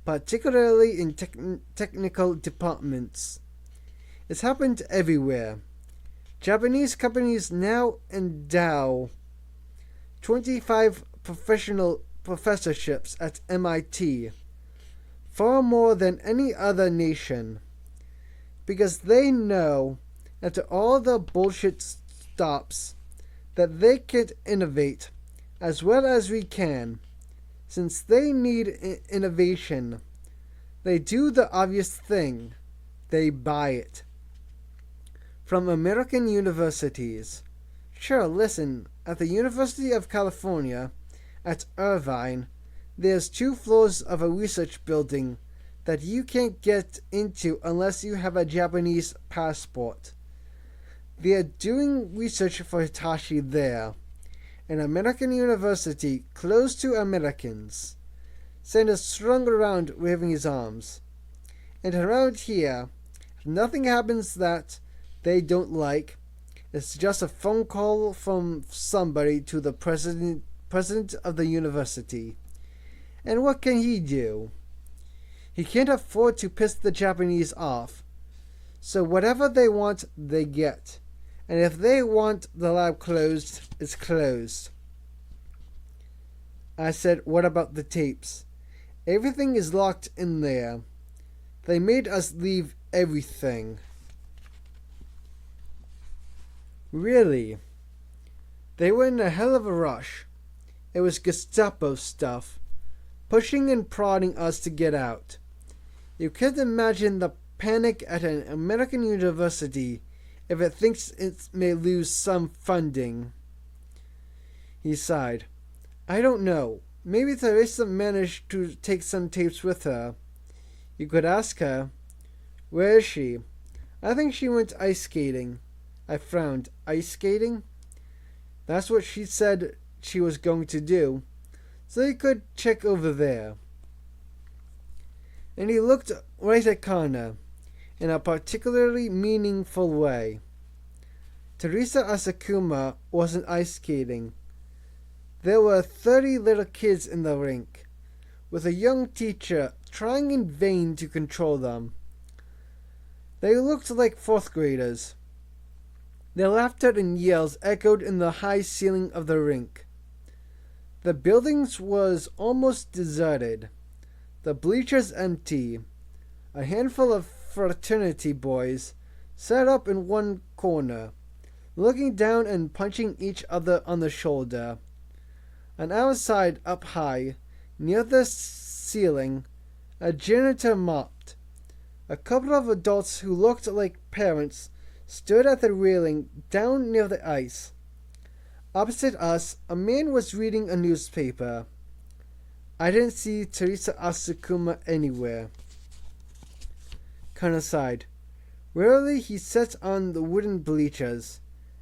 particularly in technical departments. It's happened everywhere. Japanese companies now endow 25 professional professorships at MIT, far more than any other nation, because they know after all the bullshit stops that they can innovate as well as we can. Since they need innovation, they do the obvious thing. They buy it. From American universities. Sure, listen, at the University of California, at Irvine, there's 2 floors of a research building that you can't get into unless you have a Japanese passport. They're doing research for Hitachi there. An American university closed to Americans. Sanders swung around, waving his arms. And around here, if nothing happens that they don't like, it's just a phone call from somebody to the president of the university. And what can he do? He can't afford to piss the Japanese off. So whatever they want, they get. And if they want the lab closed, it's closed. I said, what about the tapes? Everything is locked in there. They made us leave everything. Really? They were in a hell of a rush. It was Gestapo stuff, pushing and prodding us to get out. You can't imagine the panic at an American university if it thinks it may lose some funding. He sighed. I don't know. Maybe Teresa managed to take some tapes with her. You could ask her. Where is she? I think she went ice skating. I frowned. Ice skating? That's what she said she was going to do. So you could check over there. And he looked right at Kana in a particularly meaningful way. Teresa Asakuma wasn't ice skating. There were 30 little kids in the rink, with a young teacher trying in vain to control them. They looked like fourth graders. Their laughter and yells echoed in the high ceiling of the rink. The building was almost deserted, the bleachers empty. A handful of fraternity boys sat up in one corner, looking down and punching each other on the shoulder. On our side, up high, near the ceiling, a janitor mopped. A couple of adults who looked like parents stood at the railing down near the ice. Opposite us, a man was reading a newspaper. I didn't see Teresa Asakuma anywhere. Kana sighed. Wearily he sat on the wooden bleachers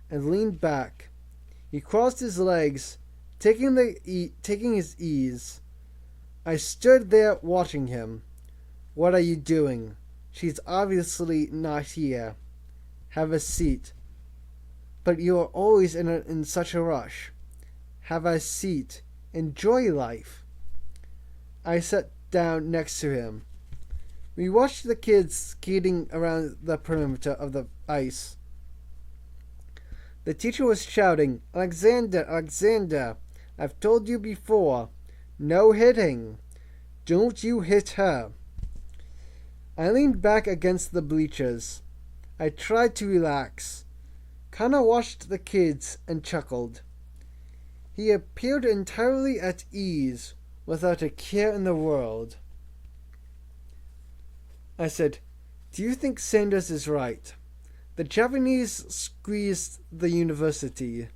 and leaned back. He crossed his legs, taking his ease. I stood there watching him. What are you doing? She's obviously not here. Have a seat. But you are always in such a rush. Have a seat. Enjoy life. I sat down next to him. We watched the kids skating around the perimeter of the ice. The teacher was shouting, Alexander, Alexander, I've told you before. No hitting. Don't you hit her. I leaned back against the bleachers. I tried to relax. Kana watched the kids and chuckled. He appeared entirely at ease, without a care in the world. I said, do you think Sanders is right? The Japanese squeezed the university.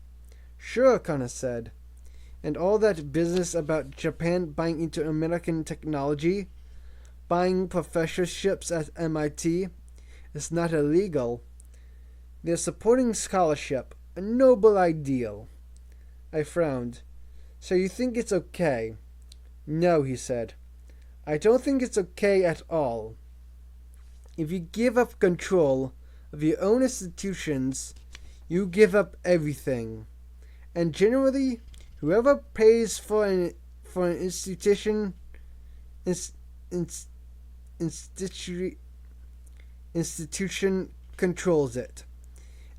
Sure, Kana said. And all that business about Japan buying into American technology, buying professorships at MIT, is not illegal. They're supporting scholarship, a noble ideal. I frowned. So you think it's okay? No, he said. I don't think it's okay at all. If you give up control of your own institutions, you give up everything. And generally, whoever pays for an institution controls it.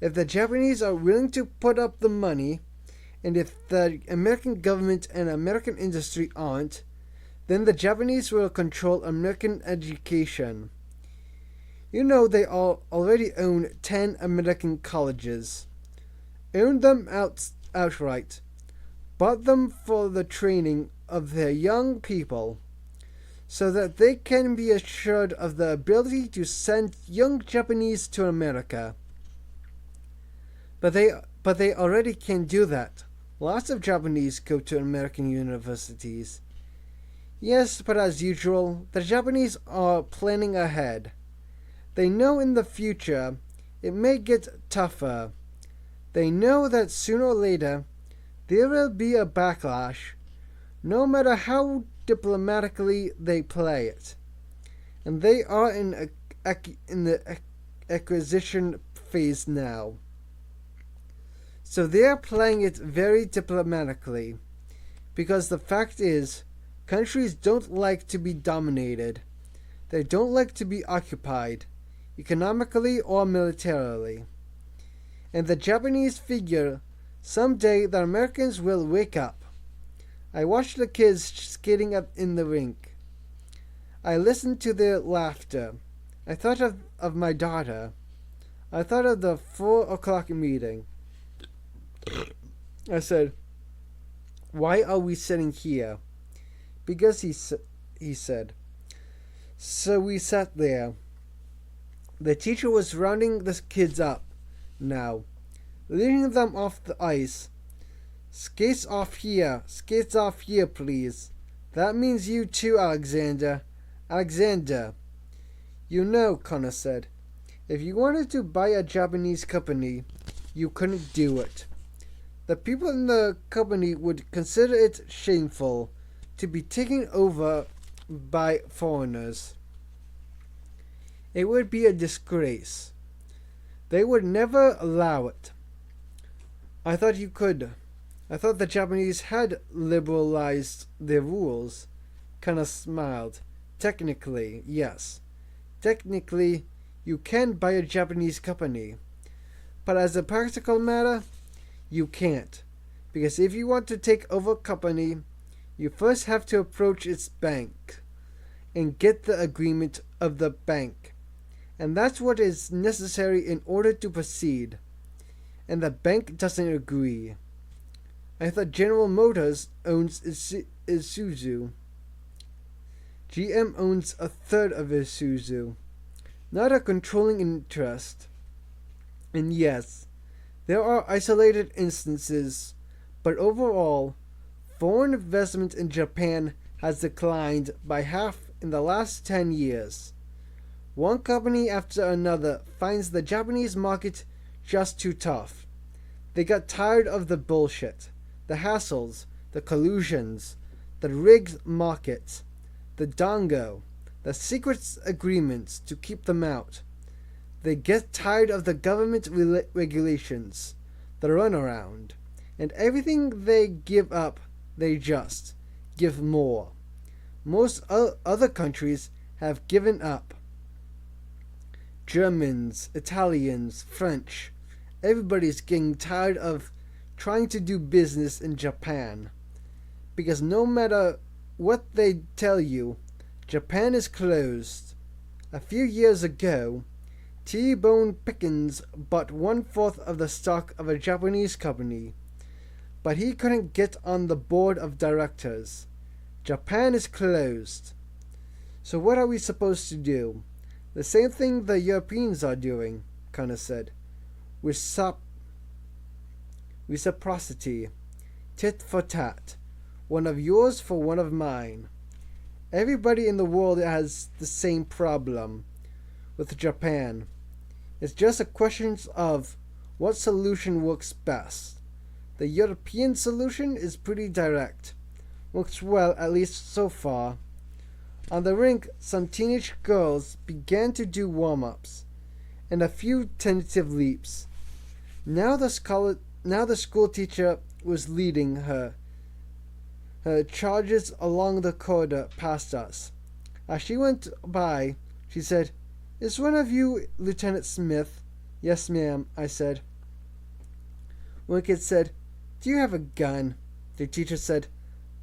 If the Japanese are willing to put up the money, and if the American government and American industry aren't, then the Japanese will control American education. You know they already own 10 American colleges. Own them outright. Bought them for the training of their young people, so that they can be assured of the ability to send young Japanese to America. But they already can do that. Lots of Japanese go to American universities. Yes, but as usual, the Japanese are planning ahead. They know in the future it may get tougher. They know that sooner or later there will be a backlash, no matter how diplomatically they play it. And they are in the acquisition phase now. So they are playing it very diplomatically, because the fact is, Countries don't like to be dominated. They don't like to be occupied, economically or militarily. And the Japanese figure someday the Americans will wake up. I watched the kids skating up in the rink. I listened to their laughter. I thought of my daughter. I thought of the 4 o'clock meeting. I said, "Why are we sitting here?" "Because," he said. So we sat there. The teacher was rounding the kids up now, leading them off the ice. Skates off here, please. That means you too, Alexander. Alexander. You know, Connor said, if you wanted to buy a Japanese company, you couldn't do it. The people in the company would consider it shameful to be taken over by foreigners. It would be a disgrace. They would never allow it. I thought you could. I thought the Japanese had liberalized their rules. Kana smiled. Technically, yes. Technically, you can buy a Japanese company. But as a practical matter, you can't. Because if you want to take over a company, you first have to approach its bank and get the agreement of the bank. And that's what is necessary in order to proceed. And the bank doesn't agree. I thought General Motors owns Isuzu. GM owns a third of Isuzu. Not a controlling interest. And yes, there are isolated instances, but overall, foreign investment in Japan has declined by half in the last 10 years. One company after another finds the Japanese market just too tough. They got tired of the bullshit, the hassles, the collusions, the rigged markets, the dango, the secret agreements to keep them out. They get tired of the government regulations, the runaround, and everything they give up, they just give more. Most other countries have given up. Germans, Italians, French, everybody's getting tired of trying to do business in Japan. Because no matter what they tell you, Japan is closed. A few years ago, T-Bone Pickens bought 1/4 of the stock of a Japanese company, but he couldn't get on the board of directors. Japan is closed. So what are we supposed to do? The same thing the Europeans are doing, Kana said. Reciprocity. Tit for tat. One of yours for one of mine. Everybody in the world has the same problem with Japan. It's just a question of what solution works best. The European solution is pretty direct. Works well, at least so far. On the rink, some teenage girls began to do warm-ups, and a few tentative leaps. Now the school teacher was leading her charges along the corridor past us. As she went by, she said, "Is one of you Lieutenant Smith?" "Yes, ma'am," I said. One kid said, "Do you have a gun?" The teacher said,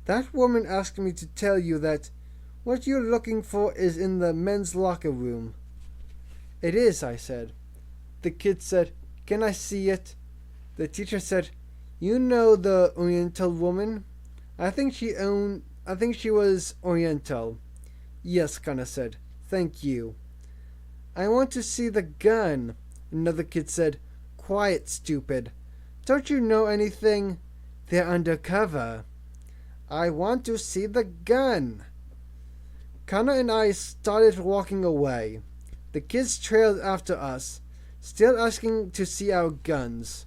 "That woman asked me to tell you that what you're looking for is in the men's locker room." "It is," I said. The kid said, "Can I see it?" The teacher said, "You know the Oriental woman? I think she was Oriental." "Yes," Kana said. "Thank you." "I want to see the gun," another kid said. "Quiet, stupid. Don't you know anything? They're undercover." "I want to see the gun." Kana and I started walking away. The kids trailed after us, still asking to see our guns.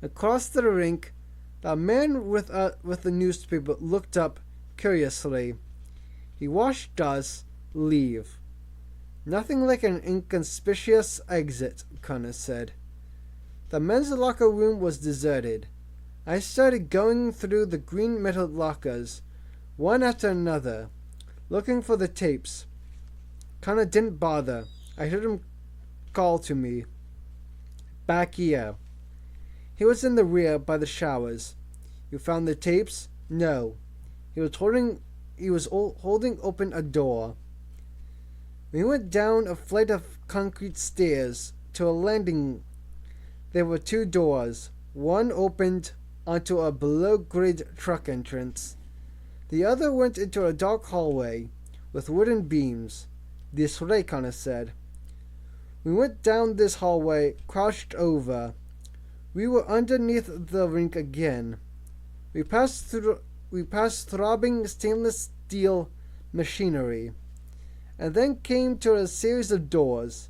Across the rink, the man with the newspaper looked up curiously. He watched us leave. "Nothing like an inconspicuous exit," Connor said. The men's locker room was deserted. I started going through the green metal lockers, one after another, looking for the tapes. Kinda didn't bother. I heard him call to me. Back here. He was in the rear by the showers. You found the tapes? No. He was holding open a door. We went down a flight of concrete stairs to a landing. There were two doors. One opened onto a below-grade truck entrance. The other went into a dark hallway with wooden beams. This way, Connor said. We went down this hallway, crouched over. We were underneath the rink again. We passed throbbing stainless steel machinery, and then came to a series of doors.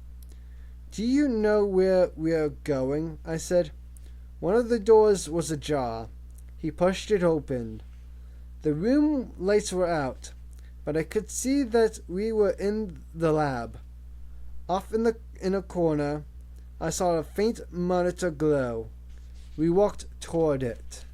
Do you know where we are going? I said. One of the doors was ajar. He pushed it open. The room lights were out, but I could see that we were in the lab. Off in a corner, I saw a faint monitor glow. We walked toward it.